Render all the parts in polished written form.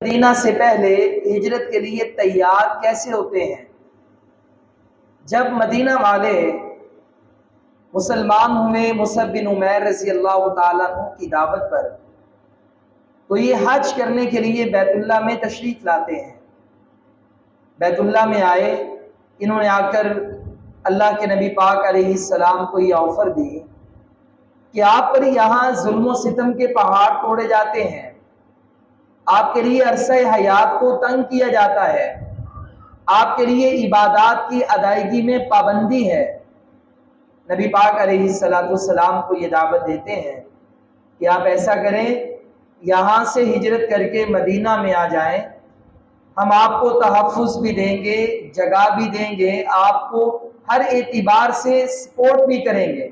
مدینہ سے پہلے ہجرت کے لیے تیار کیسے ہوتے ہیں؟ جب مدینہ والے مسلمان ہوئے مصعب بن عمیر رضی اللہ تعالیٰ عنہ کی دعوت پر، تو یہ حج کرنے کے لیے بیت اللہ میں تشریف لاتے ہیں۔ بیت اللہ میں آئے، انہوں نے آ کر اللہ کے نبی پاک علیہ السلام کو یہ آفر دی کہ آپ پر یہاں ظلم و ستم کے پہاڑ توڑے جاتے ہیں، آپ کے لیے عرصہ حیات کو تنگ کیا جاتا ہے، آپ کے لیے عبادات کی ادائیگی میں پابندی ہے۔ نبی پاک علیہ السلام کو یہ دعوت دیتے ہیں کہ آپ ایسا کریں، یہاں سے ہجرت کر کے مدینہ میں آ جائیں، ہم آپ کو تحفظ بھی دیں گے، جگہ بھی دیں گے، آپ کو ہر اعتبار سے سپورٹ بھی کریں گے۔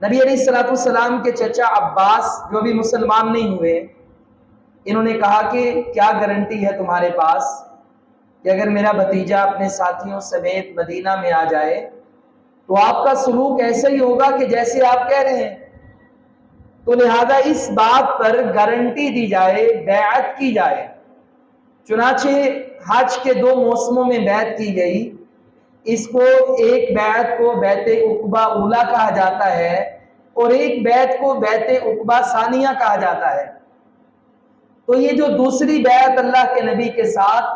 نبی علیہ السلام کے چچا عباس جو بھی مسلمان نہیں ہوئے، انہوں نے کہا کہ کیا گارنٹی ہے تمہارے پاس کہ اگر میرا بھتیجا اپنے ساتھیوں سمیت مدینہ میں آ جائے تو آپ کا سلوک ایسا ہی ہوگا کہ جیسے آپ کہہ رہے ہیں؟ تو لہذا اس بات پر گارنٹی دی جائے، بیعت کی جائے۔ چنانچہ حج کے 2 موسموں میں بیعت کی گئی۔ اس کو ایک بیعت کو بیعت عقبہ اولیٰ کہا جاتا ہے اور ایک بیعت کو بیعت عقبہ ثانیہ کہا جاتا ہے۔ تو یہ جو دوسری بیعت اللہ کے نبی کے ساتھ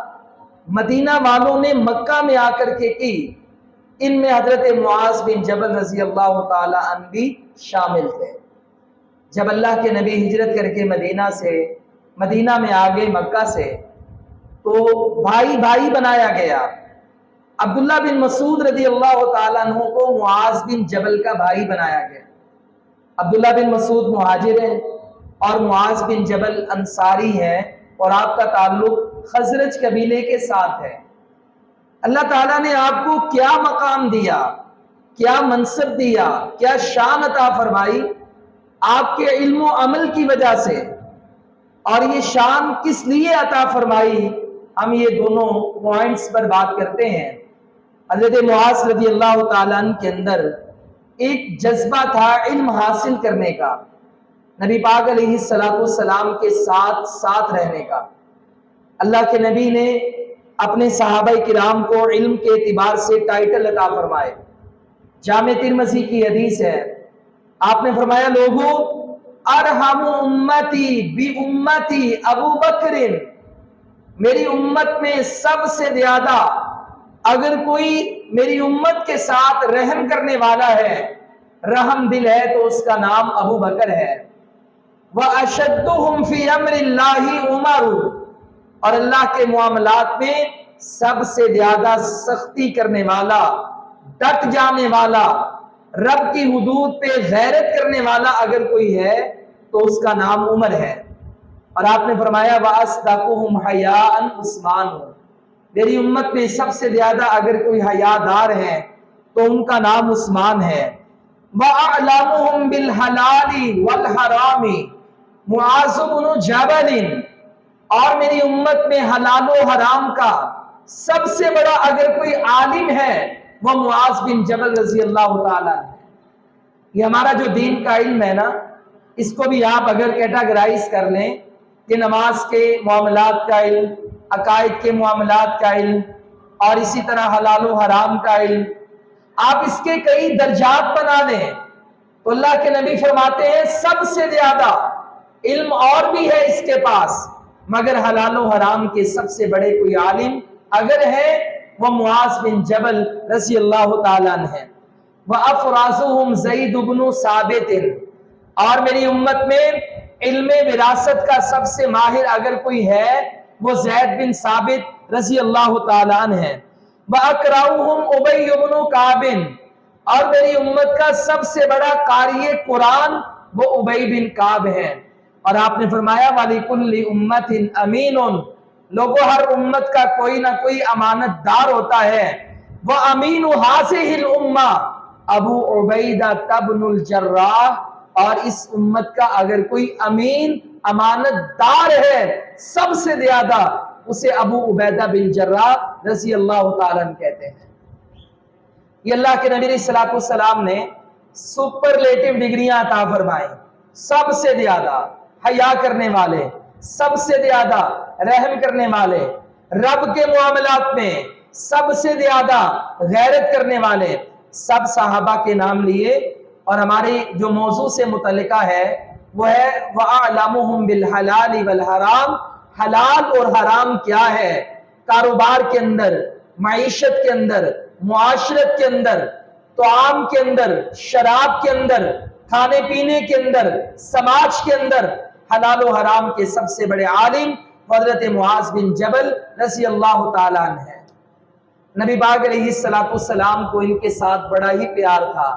مدینہ والوں نے مکہ میں آ کر کے کی، ان میں حضرت معاذ بن جبل رضی اللہ تعالی عنہ بھی شامل تھے۔ جب اللہ کے نبی ہجرت کر کے مدینہ میں آ گئے مکہ سے، تو بھائی بھائی بنایا گیا۔ عبداللہ بن مسعود رضی اللہ تعالیٰ عنہ کو معاذ بن جبل کا بھائی بنایا گیا۔ عبداللہ بن مسعود مہاجر ہے اور معاذ بن جبل انصاری ہے، اور آپ کا تعلق خزرج قبیلے کے ساتھ ہے۔ اللہ تعالیٰ نے آپ کو کیا مقام دیا، کیا منصب دیا، کیا شان عطا فرمائی؟ آپ کے علم و عمل کی وجہ سے۔ اور یہ شان کس لیے عطا فرمائی، ہم یہ دونوں پوائنٹس پر بات کرتے ہیں۔ حضرت معاذ رضی اللہ تعالیٰ عنہ کے اندر ایک جذبہ تھا علم حاصل کرنے کا، نبی پاک علیہ السلام کے ساتھ رہنے کا۔ اللہ کے نبی نے اپنے صحابہ کرام کو علم کے اعتبار سے ٹائٹل عطا فرمائے۔ جامع ترمذی کی حدیث ہے، آپ نے فرمایا، لوگوں ارحم امتی بی امتی ابو بکر، میری امت میں سب سے زیادہ اگر کوئی میری امت کے ساتھ رحم کرنے والا ہے، رحم دل ہے، تو اس کا نام ابو بکر ہے۔ وَأَشَدُّهُمْ فِي أَمْرِ اللَّهِ عُمَرُ، اور اللہ کے معاملات میں سب سے زیادہ سختی کرنے والا، ڈٹ جانے والا، رب کی حدود پہ غیرت کرنے والا اگر کوئی ہے تو اس کا نام عمر ہے۔ اور آپ نے فرمایا وَأَصْدَقُهُمْ حَيَاءً عثمان، میری امت میں سب سے زیادہ اگر کوئی حیادار ہے تو ان کا نام عثمان ہے۔ وَأَعْلَمُهُمْ بِالْحَلَالِ وَالْحَرَامِ معاذ بن جبل، اور میری امت میں حلال و حرام کا سب سے بڑا اگر کوئی عالم ہے وہ معاذ بن جبل رضی اللہ تعالیٰ عنہ ہے۔ یہ ہمارا جو دین کا علم ہے نا، اس کو بھی آپ اگر کیٹاگرائز کر لیں کہ نماز کے معاملات کا علم، عقائد کے معاملات کا علم، اور اسی طرح حلال و حرام کا علم، آپ اس کے کئی درجات بنا لیں تو اللہ کے نبی فرماتے ہیں سب سے زیادہ علم اور بھی ہے اس کے پاس، مگر حلال و حرام کے سب سے بڑے کوئی عالم اگر ہے وہ معاذ بن جبل رضی اللہ تعالیٰ عنہ ہے۔ وَأَفْرَازُهُمْ زَيْدُ بْنُ ثَابِتٍ، اور میری امت میں علم وراثت کا سب سے ماہر اگر کوئی ہے وہ زید بن ثابت رضی اللہ تعالیٰ عنہ ہے۔ وَأَقْرَؤُهُمْ أُبَيُّ بْنُ كَعْبٍ، اور میری امت کا سب سے بڑا قاری قرآن وہ ابی بن کعب ہے۔ اور آپ نے فرمایا وَلِكُلِّ أُمَّةٍ أَمِينٌ، لوگوں ہر امت کا کوئی نہ کوئی امانت دار ہوتا ہے۔ وَأَمِينُ هَذِهِ الْأُمَّةِ ابو عبیدہ بن الجراح، اور اس امت کا اگر کوئی امین امانت دار ہے سب سے زیادہ اسے ابو عبیدہ بن جراح رضی اللہ تعالیٰ عنہ کہتے ہیں۔ یہ اللہ کے نبی علیہ السلام نے سپرلیٹو ڈگریاں عطا فرمائیں، سب سے زیادہ حیا کرنے والے، سب سے زیادہ رحم کرنے والے، رب کے معاملات میں سب سے زیادہ غیرت کرنے والے، سب صحابہ کے نام لیے، اور ہماری جو موضوع سے متعلقہ ہے وہ ہے وَأَعْلَمُهُمْ بِالْحَلَالِ وَالْحَرَامِ، حلال اور حرام کیا ہے، کاروبار کے اندر، معیشت کے اندر، معاشرت کے اندر، طعام کے اندر، شراب کے اندر، کھانے پینے کے اندر، سماج کے اندر حلال و حرام کے سب سے بڑے عالم حضرت معاذ بن جبل رضی اللہ تعالیٰ عنہ ہے۔ نبی پاک علیہ السلام کو ان کے ساتھ بڑا ہی پیار تھا۔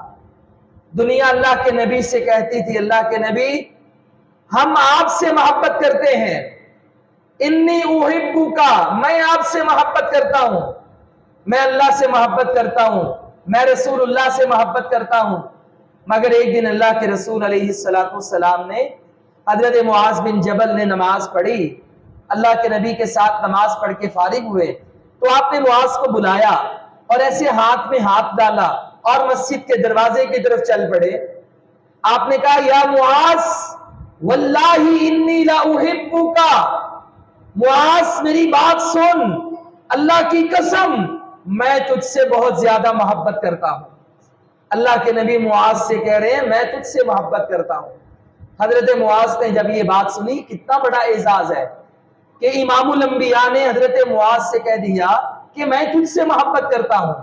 دنیا اللہ کے نبی سے کہتی تھی اللہ کے نبی ہم آپ سے محبت کرتے ہیں، انی احبک، میں آپ سے محبت کرتا ہوں، میں اللہ سے محبت کرتا ہوں، میں رسول اللہ سے محبت کرتا ہوں۔ مگر ایک دن اللہ کے رسول علیہ السلام نے حضرت معاذ بن جبل نے نماز پڑھی، اللہ کے نبی کے ساتھ نماز پڑھ کے فارغ ہوئے تو آپ نے معاذ کو بلایا اور ایسے ہاتھ میں ہاتھ ڈالا اور مسجد کے دروازے کی طرف چل پڑے۔ آپ نے کہا یا معاذ واللہ انی لا احبک، معاذ میری بات سن، اللہ کی قسم میں تجھ سے بہت زیادہ محبت کرتا ہوں۔ اللہ کے نبی معاذ سے کہہ رہے ہیں میں تجھ سے محبت کرتا ہوں۔ حضرت معاذ نے جب یہ بات سنی، کتنا بڑا اعزاز ہے کہ امام الانبیاء نے حضرت معاذ سے کہہ دیا کہ میں تجھ سے محبت کرتا ہوں،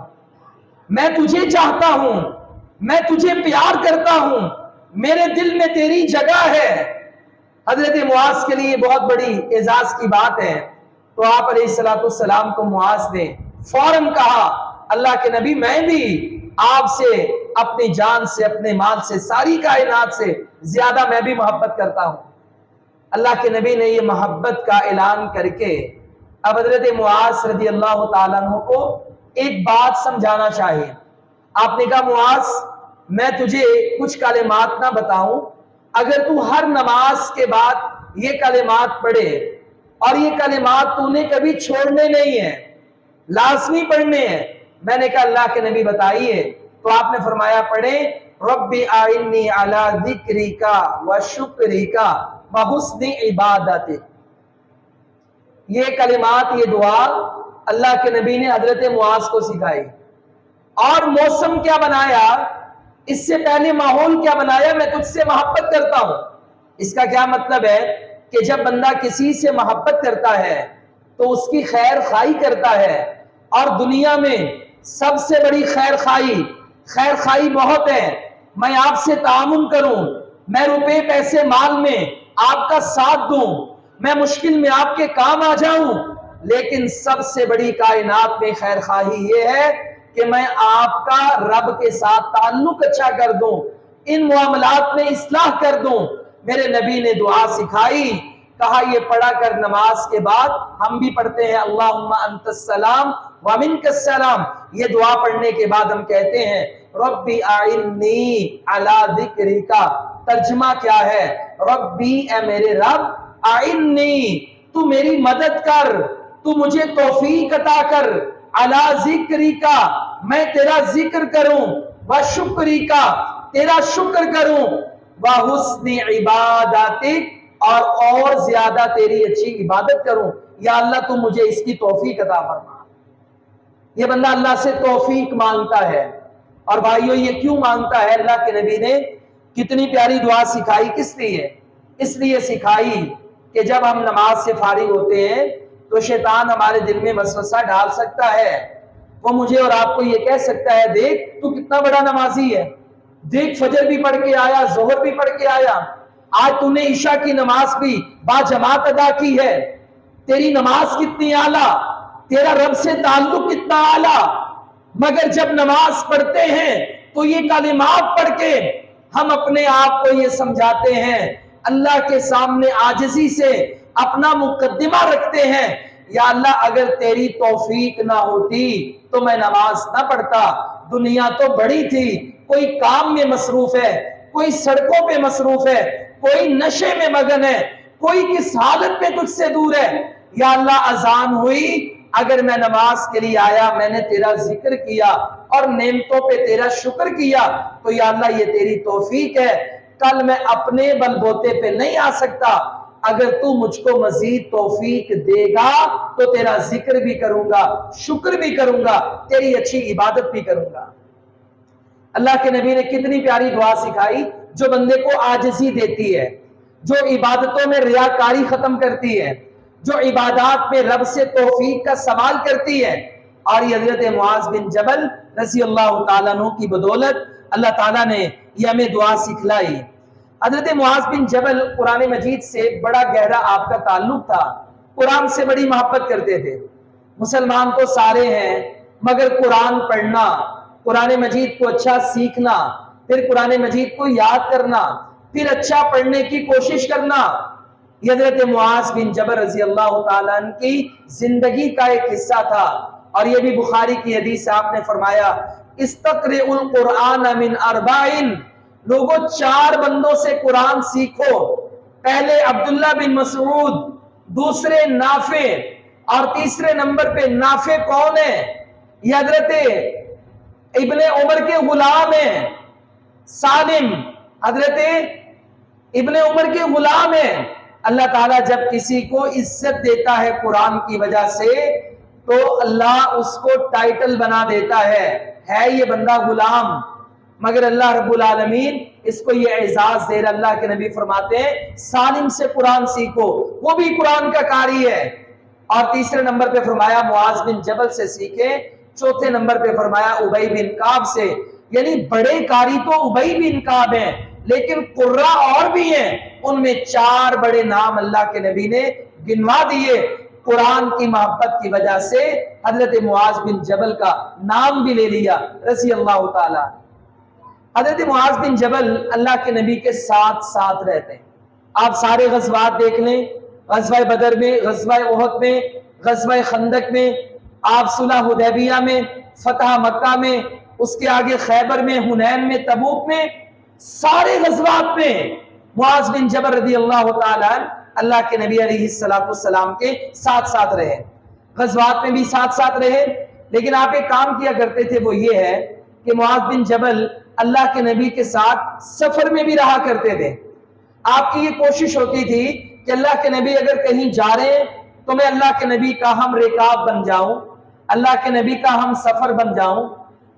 میں تجھے چاہتا ہوں، میں تجھے پیار کرتا ہوں، میرے دل میں تیری جگہ ہے۔ حضرت معاذ کے لیے بہت بڑی اعزاز کی بات ہے۔ تو آپ علیہ السلام کو معاذ نے فوراً کہا اللہ کے نبی میں بھی آپ سے اپنی جان سے، اپنے مال سے، ساری کائنات سے زیادہ میں بھی محبت کرتا ہوں۔ اللہ کے نبی نے یہ محبت کا اعلان کر کے اب حضرت معاذ رضی اللہ تعالیٰ عنہ کو ایک بات سمجھانا چاہیے۔ آپ نے کہا معاذ میں تجھے کچھ کلمات نہ بتاؤں، اگر تو ہر نماز کے بعد یہ کلمات پڑھے اور یہ کلمات تو نے کبھی چھوڑنے نہیں ہیں، لازمی پڑھنے ہیں۔ میں نے کہا اللہ کے نبی بتائیے، تو آپ نے فرمایا پڑھیں رب اعنی علی ذکرک و شکرک و حسن عبادتک۔ یہ کلمات، یہ دعا اللہ کے نبی نے حضرت معاذ کو سکھائی، اور موسم کیا بنایا، اس سے پہلے ماحول کیا بنایا، میں تجھ سے محبت کرتا ہوں۔ اس کا کیا مطلب ہے کہ جب بندہ کسی سے محبت کرتا ہے تو اس کی خیر خواہی کرتا ہے، اور دنیا میں سب سے بڑی خیر خواہی بہت ہے، میں آپ سے تعاون کروں، میں روپے پیسے مال میں آپ کا ساتھ دوں، میں مشکل میں آپ کے کام آ جاؤں، لیکن سب سے بڑی کائنات میں خیر خواہی یہ ہے کہ میں آپ کا رب کے ساتھ تعلق اچھا کر دوں، ان معاملات میں اصلاح کر دوں۔ میرے نبی نے دعا سکھائی، کہا یہ پڑھا کر نماز کے بعد ہم بھی پڑھتے ہیں اللہم انت السلام ومنک السلام۔ یہ دعا پڑھنے کے بعد ہم کہتے ہیں ربی اعنی علی ذکرک، ترجمہ کیا ہے، ربی اے میرے رب، اعنی تو میری مدد کر، تو مجھے توفیق عطا کر، علی ذکرک میں تیرا ذکر کروں، وشکرک تیرا شکر کروں، وحسن عبادتک اور زیادہ تیری اچھی عبادت کروں۔ یا اللہ تو مجھے اس کی توفیق عطا فرما۔ یہ بندہ اللہ سے توفیق مانگتا ہے، اور بھائیو یہ کیوں مانگتا ہے؟ اللہ کے نبی نے کتنی پیاری دعا سکھائی، کس لیے؟ اس لیے سکھائی کہ جب ہم نماز سے فارغ ہوتے ہیں تو شیطان ہمارے دل میں وسوسہ ڈال سکتا ہے، وہ مجھے اور آپ کو یہ کہہ سکتا ہے دیکھ تو کتنا بڑا نمازی ہے، دیکھ فجر بھی پڑھ کے آیا، ظہر بھی پڑھ کے آیا، آج تو نے عشاء کی نماز بھی با جماعت ادا کی ہے، تیری نماز کتنی اعلیٰ، تیرا رب سے تعلق کتنا اعلیٰ۔ مگر جب نماز پڑھتے ہیں تو یہ کلمات پڑھ کے ہم اپنے آپ کو یہ سمجھاتے ہیں، اللہ کے سامنے عاجزی سے اپنا مقدمہ رکھتے ہیں، یا اللہ اگر تیری توفیق نہ ہوتی تو میں نماز نہ پڑھتا، دنیا تو بڑی تھی، کوئی کام میں مصروف ہے، کوئی سڑکوں پہ مصروف ہے، کوئی نشے میں مگن ہے، کوئی کس حالت میں تجھ سے دور ہے، یا اللہ اذان ہوئی، اگر میں نماز کے لیے آیا، میں نے تیرا ذکر کیا اور نعمتوں پہ تیرا شکر کیا، تو یا اللہ یہ تیری توفیق ہے، کل میں اپنے بل بوتے پہ نہیں آ سکتا، اگر تو مجھ کو مزید توفیق دے گا تو تیرا ذکر بھی کروں گا، شکر بھی کروں گا، تیری اچھی عبادت بھی کروں گا۔ اللہ کے نبی نے کتنی پیاری دعا سکھائی جو بندے کو عاجزی دیتی ہے، جو عبادتوں میں ریاکاری ختم کرتی ہے، جو عبادات میں رب سے توفیق کا سوال کرتی ہے۔ اور یہ حضرت معاذ بن جبل رضی اللہ تعالیٰ عنہ کی بدولت اللہ تعالیٰ نے یہ ہمیں دعا سکھلائی۔ حضرت معاذ بن جبل قرآن مجید سے بڑا گہرا آپ کا تعلق تھا، قرآن سے بڑی محبت کرتے تھے۔ مسلمان تو سارے ہیں مگر قرآن پڑھنا، قرآن مجید کو اچھا سیکھنا، پھر قرآن مجید کو یاد کرنا، پھر اچھا پڑھنے کی کوشش کرنا، یہ حضرت معاذ بن جبل رضی اللہ تعالیٰ عنہ کی زندگی کا ایک حصہ تھا۔ اور یہ بھی بخاری کی حدیث آپ نے فرمایا استقرئ القرآن من اربعین، لوگوں 4 بندوں سے قرآن سیکھو۔ پہلے عبداللہ بن مسعود، دوسرے نافع، اور تیسرے نمبر پہ نافع کون ہے؟ یہ حضرت ابن عمر کے غلام ہیں۔ سالم حضرت ابن عمر کے غلام ہیں۔ اللہ تعالیٰ جب کسی کو عزت دیتا ہے قرآن کی وجہ سے تو اللہ اس کو ٹائٹل بنا دیتا ہے یہ بندہ غلام، مگر اللہ رب العالمین اس کو یہ اعزاز دے رہا۔ اللہ کے نبی فرماتے ہیں سالم سے قرآن سیکھو، وہ بھی قرآن کا قاری ہے۔ اور تیسرے نمبر پہ فرمایا معاذ بن جبل سے سیکھے، چوتھے نمبر پہ فرمایا ابی بن کعب سے، یعنی بڑے قاری تو ابی بن کعب ہیں لیکن قراء اور بھی ہیں، ان میں 4 بڑے نام اللہ کے نبی نے گنوا دیے۔ قرآن کی محبت کی وجہ سے حضرت معاذ بن جبل کا نام بھی لے لیا رضی اللہ تعالیٰ۔ حضرت معاذ بن جبل اللہ کے نبی کے ساتھ ساتھ رہتے ہیں۔ آپ سارے غزوات دیکھ لیں، غزوہ بدر میں، غزوہ احد میں، غزوہ خندق میں، آپ صلح حدیبیہ میں، فتح مکہ میں، اس کے آگے خیبر میں، حنین میں، تبوک میں، سارے غزوات میں معاذ بن جبل رضی اللہ تعالیٰ اللہ کے نبی علیہ السلام کے ساتھ ساتھ رہے، غزوات میں بھی ساتھ ساتھ رہے۔ لیکن آپ ایک کام کیا کرتے تھے، وہ یہ ہے کہ معاذ بن جبل اللہ کے نبی کے ساتھ سفر میں بھی رہا کرتے تھے۔ آپ کی یہ کوشش ہوتی تھی کہ اللہ کے نبی اگر کہیں جا رہے ہیں تو میں اللہ کے نبی کا ہم رکاب بن جاؤں، اللہ کے نبی کا ہم سفر بن جاؤں۔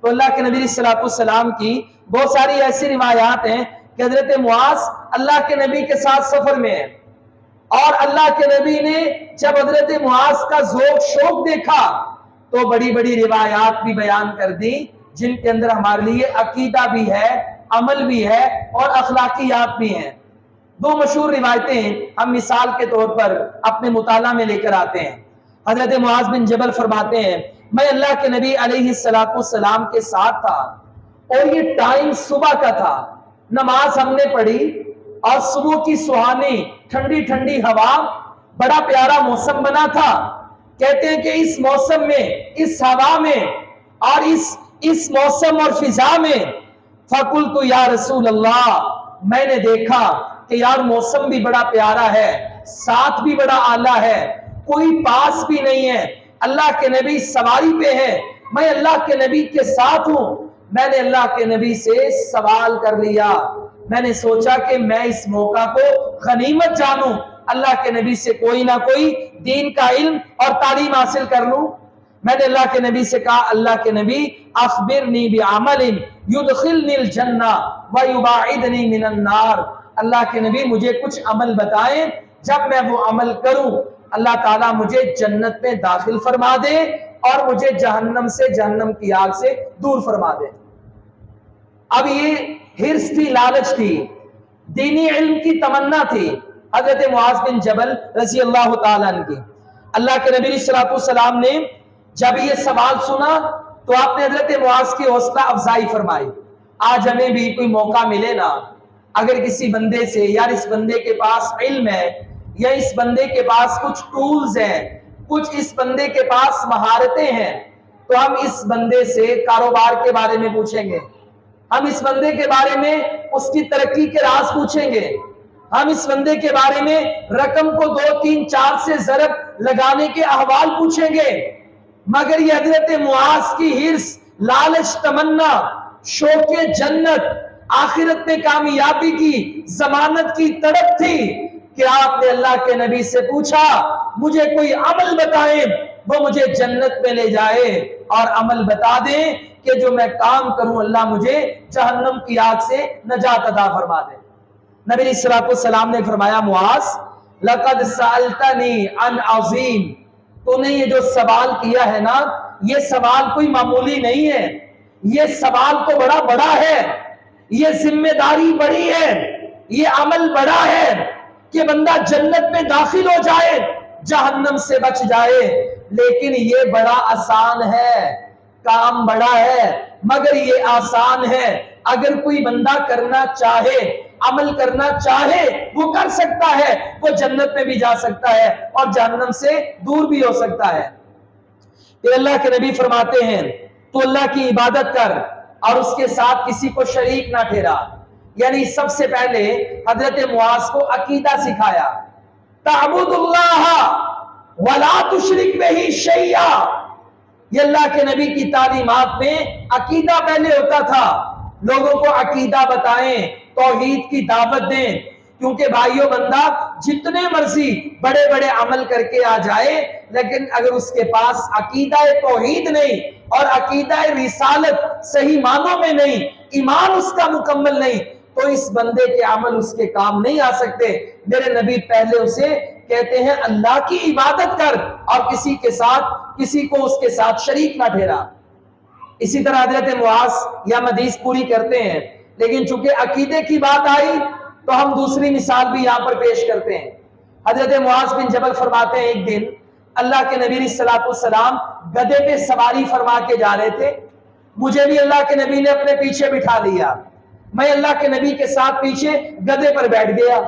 تو اللہ کے نبی صلی اللہ علیہ وسلم کی بہت ساری ایسی روایات ہیں کہ حضرت معاذ اللہ کے نبی کے ساتھ سفر میں ہے، اور اللہ کے نبی نے جب حضرت معاذ کا ذوق شوق دیکھا تو بڑی بڑی روایات بھی بیان کر دی جن کے اندر ہمارے لیے عقیدہ بھی ہے، عمل بھی ہے اور اخلاقیات بھی ہیں۔ 2 مشہور روایتیں ہم مثال کے طور پر اپنے مطالعہ میں لے کر آتے ہیں۔ حضرت معاذ بن جبل فرماتے ہیں میں اللہ کے نبی علیہ السلام کے ساتھ تھا اور یہ ٹائم صبح کا تھا، نماز ہم نے پڑھی اور صبح کی سہانی ٹھنڈی ٹھنڈی ہوا، بڑا پیارا موسم بنا تھا۔ کہتے ہیں کہ اس موسم میں، اس ہوا میں اور اس موسم اور فضا میں فَقُلْتُ یا رسول اللہ، میں نے دیکھا کہ یار موسم بھی بڑا پیارا ہے، ساتھ بھی بڑا اعلیٰ ہے، کوئی پاس بھی نہیں ہے، اللہ کے نبی سواری پہ ہے، میں اللہ کے نبی کے ساتھ ہوں۔ میں نے اللہ کے نبی سے سوال کر لیا، میں نے سوچا کہ میں اس موقع کو غنیمت جانوں، اللہ کے نبی سے کوئی نہ کوئی دین کا علم اور تعلیم حاصل کر لوں۔ میں نے اللہ کے نبی سے کہا اللہ کے نبی اخبرنی بعمل یدخلنی الجنہ ویباعدنی من النار، اللہ کے نبی مجھے کچھ عمل بتائیں، جب میں وہ عمل کروں اللہ تعالیٰ مجھے جنت میں داخل فرما دے اور مجھے جہنم سے، جہنم کی آگ سے دور فرما دے۔ اب یہ حرص تھی، لالچ تھی، دینی علم کی تمنا تھی حضرت معاذ بن جبل رضی اللہ تعالیٰ عنہ کی۔ اللہ کے نبی صلی اللہ علیہ وسلم نے جب یہ سوال سنا تو آپ نے حضرت معاذ کی حوصلہ افزائی فرمائی۔ آج ہمیں بھی کوئی موقع ملے نا، اگر کسی بندے سے یار اس بندے کے پاس علم ہے یا اس بندے کے پاس کچھ ٹولز ہیں، کچھ اس بندے کے پاس مہارتیں ہیں، تو ہم اس بندے سے کاروبار کے بارے میں پوچھیں گے، ہم اس بندے کے بارے میں اس کی ترقی کے راز پوچھیں گے، ہم اس بندے کے بارے میں رقم کو 2 3 4 سے ضرب لگانے کے احوال پوچھیں گے۔ مگر یہ حضرت معاذ کی حرص، لالچ، تمنا، شوق جنت، آخرت میں کامیابی کی ضمانت کی تڑپ تھی کہ آپ نے اللہ کے نبی سے پوچھا مجھے کوئی عمل بتائیں وہ مجھے جنت میں لے جائے، اور عمل بتا دیں کہ جو میں کام کروں اللہ مجھے جہنم کی آگ سے نجات عطا فرما دے۔ نبی علیہ الصلوۃ والسلام نے فرمایا معاذ لقد سألتنی عن عظیم، تو نے یہ جو سوال کیا ہے نا یہ سوال کوئی معمولی نہیں ہے، یہ سوال تو بڑا ہے، یہ ذمہ داری بڑی ہے، یہ عمل بڑا ہے کہ بندہ جنت میں داخل ہو جائے جہنم سے بچ جائے، لیکن یہ بڑا آسان ہے، کام بڑا ہے مگر یہ آسان ہے۔ اگر کوئی بندہ کرنا چاہے عمل کرنا چاہے وہ کر سکتا ہے، وہ جنت میں بھی جا سکتا ہے اور جہنم سے دور بھی ہو سکتا ہے۔ پھر اللہ کے نبی فرماتے ہیں تو اللہ کی عبادت کر اور اس کے ساتھ کسی کو شریک نہ ٹھہرا، یعنی سب سے پہلے حضرت معاذ کو عقیدہ سکھایا، تعبد اللہ ولا تشرک بہ شیئا۔ یہ اللہ کے نبی کی تعلیمات میں عقیدہ پہلے ہوتا تھا، لوگوں کو عقیدہ بتائیں، توحید کی دعوت دیں، کیونکہ بھائیو بندہ جتنے مرضی بڑے بڑے عمل کر کے آ جائے لیکن اگر اس کے پاس عقیدہ توحید نہیں اور عقیدہ رسالت صحیح معنوں میں نہیں، ایمان اس کا مکمل نہیں، تو اس بندے کے عمل اس کے کام نہیں آ سکتے۔ میرے نبی پہلے اسے کہتے ہیں اللہ کی عبادت کر اور کسی کو اس کے ساتھ شریک نہ ٹھہرا۔ اسی طرح حضرت معاذ یا حدیث پوری کرتے ہیں، لیکن چونکہ عقیدے کی بات آئی تو ہم دوسری مثال بھی یہاں پر پیش کرتے ہیں۔ حضرت معاذ بن جبل فرماتے ہیں ایک دن اللہ کے نبی علیہ الصلوۃ والسلام گدھے پہ سواری فرما کے جا رہے تھے، مجھے بھی اللہ کے نبی نے اپنے پیچھے بٹھا لیا، میں اللہ کے نبی کے ساتھ پیچھے گدھے پر بیٹھ گیا۔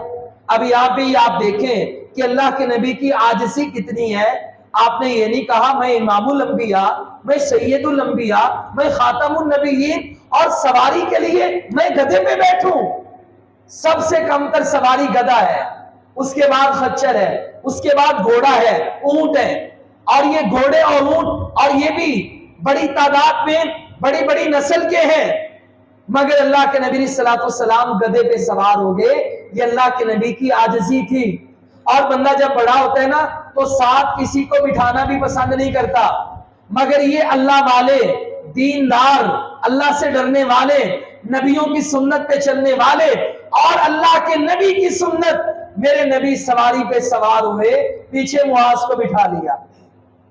اب یہاں پہ آپ دیکھیں کہ اللہ کے نبی کی عاجزی کتنی ہے، آپ نے یہ نہیں کہا میں امام الانبیاء، میں سید الانبیاء، میں خاتم النبیین اور سواری کے لیے میں گدھے پہ بیٹھوں۔ سب سے کم تر سواری گدھا ہے، اس کے بعد خچر ہے، اس کے بعد گھوڑا ہے، اونٹ ہے، اور یہ گھوڑے اور اونٹ اور یہ بھی بڑی تعداد میں بڑی بڑی نسل کے ہیں، مگر اللہ کے نبی صلی اللہ علیہ وسلم گدھے پہ سوار ہو گئے۔ یہ اللہ کے نبی کی عاجزی تھی۔ اور بندہ جب بڑا ہوتا ہے نا تو ساتھ کسی کو بٹھانا بھی پسند نہیں کرتا، مگر یہ اللہ والے، دیندار، اللہ سے ڈرنے والے، نبیوں کی سنت پہ چلنے والے اور اللہ کے نبی کی سنت، میرے نبی سواری پہ سوار ہوئے، پیچھے معاذ کو بٹھا لیا۔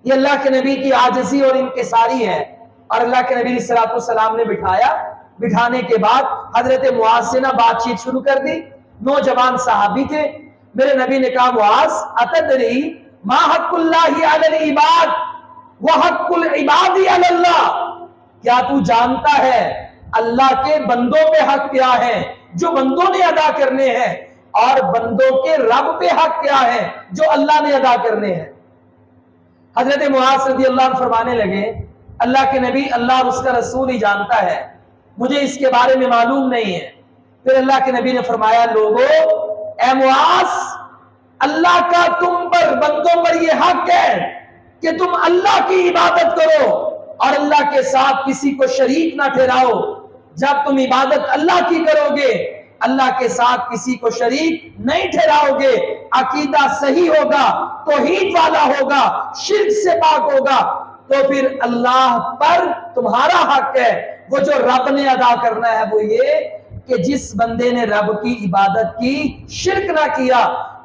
یہ اللہ کے نبی کی عاجزی اور انکساری ہے، اور اللہ کے نبی صلی اللہ علیہ وسلم نے بٹھایا۔ بٹھانے کے بعد حضرت معاذ سے بات چیت شروع کر دی، نوجوان صحابی تھے۔ میرے نبی نے کہا معاذ اتدری ما حق اللہ علی العباد وحق العباد علی اللہ، کیا تو جانتا ہے اللہ کے بندوں پہ حق کیا ہے جو بندوں نے ادا کرنے ہیں، اور بندوں کے رب پہ حق کیا ہے جو اللہ نے ادا کرنے ہیں؟ حضرت معاذ رضی اللہ عنہ فرمانے لگے اللہ کے نبی اللہ اور اس کا رسول ہی جانتا ہے، مجھے اس کے بارے میں معلوم نہیں ہے۔ پھر اللہ کے نبی نے فرمایا لوگو اے معاذ، اللہ کا تم پر بندوں پر یہ حق ہے کہ تم اللہ کی عبادت کرو اور اللہ کے ساتھ کسی کو شریک نہ ٹھہراؤ۔ جب تم عبادت اللہ کی کرو گے، اللہ کے ساتھ کسی کو شریک نہیں ٹھہراؤ گے، عقیدہ صحیح ہوگا، توحید والا ہوگا، شرک سے پاک ہوگا، تو پھر اللہ پر تمہارا حق ہے۔ وہ جو رب نے ادا کرنا ہے وہ یہ کہ جس بندے نے رب کی عبادت کی، شرک نہ کیا،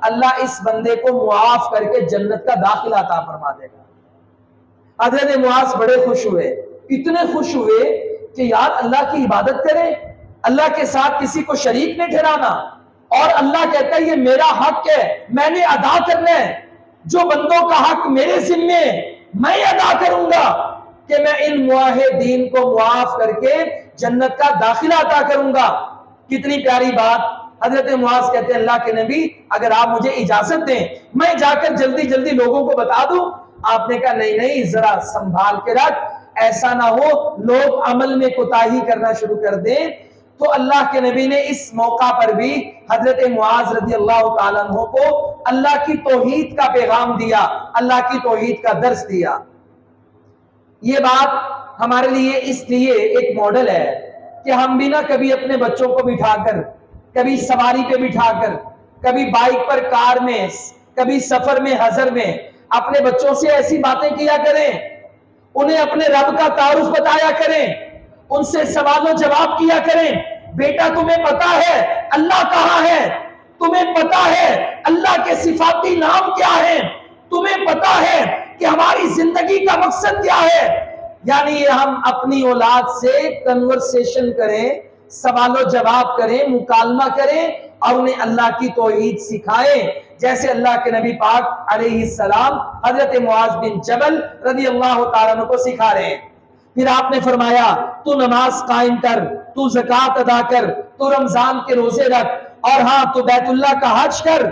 اللہ اس بندے کو معاف کر کے جنت کا داخلہ عطا فرما دے گا۔ حضرت معاذ بڑے خوش ہوئے، اتنے خوش ہوئے کہ یار اللہ کی عبادت کریں، اللہ کے ساتھ کسی کو شریک نہیں ٹھہرانا، اور اللہ کہتا ہے یہ میرا حق ہے، میں نے ادا کرنا ہے، جو بندوں کا حق میرے ذمے میں ادا کروں گا کہ میں ان معاہدین کو معاف کر کے جنت کا داخلہ عطا کروں گا۔ کتنی پیاری بات۔ حضرت معاذ کہتے ہیں اللہ کے نبی اگر آپ مجھے اجازت دیں میں جا کر جلدی جلدی لوگوں کو بتا دوں۔ آپ نے کہا نہیں نہیں، ذرا سنبھال کے رکھ، ایسا نہ ہو لوگ عمل میں کوتاہی کرنا شروع کر دیں۔ تو اللہ کے نبی نے اس موقع پر بھی حضرت معاذ رضی اللہ تعالیٰ عنہ کو اللہ کی توحید کا پیغام دیا، اللہ کی توحید کا درس دیا۔ یہ بات ہمارے لیے اس لیے ایک ماڈل ہے کہ ہم بھی نہ کبھی اپنے بچوں کو بٹھا کر، کبھی سواری پہ بٹھا کر، کبھی بائک پر، کار میں، کبھی سفر میں، حضر میں اپنے بچوں سے ایسی باتیں کیا کریں، انہیں اپنے رب کا تعارف بتایا کریں، ان سے سوال و جواب کیا کریں۔ بیٹا تمہیں پتا ہے اللہ کہاں ہے؟ تمہیں پتا ہے اللہ کے صفاتی نام کیا ہیں؟ تمہیں پتا ہے کہ ہماری زندگی کا مقصد کیا ہے؟ یعنی یہ ہم اپنی اولاد سے کنورسیشن کریں، سوال و جواب کریں، مکالمہ کریں اور انہیں اللہ کی توحید سکھائیں، جیسے اللہ کے نبی پاک علیہ السلام حضرت معاذ بن جبل رضی اللہ تعالیٰ عنہ کو سکھا رہے ہیں۔ پھر آپ نے فرمایا تو نماز قائم کر، تو زکوٰۃ ادا کر، تو رمضان کے روزے رکھ، اور ہاں تو بیت اللہ کا حج کر۔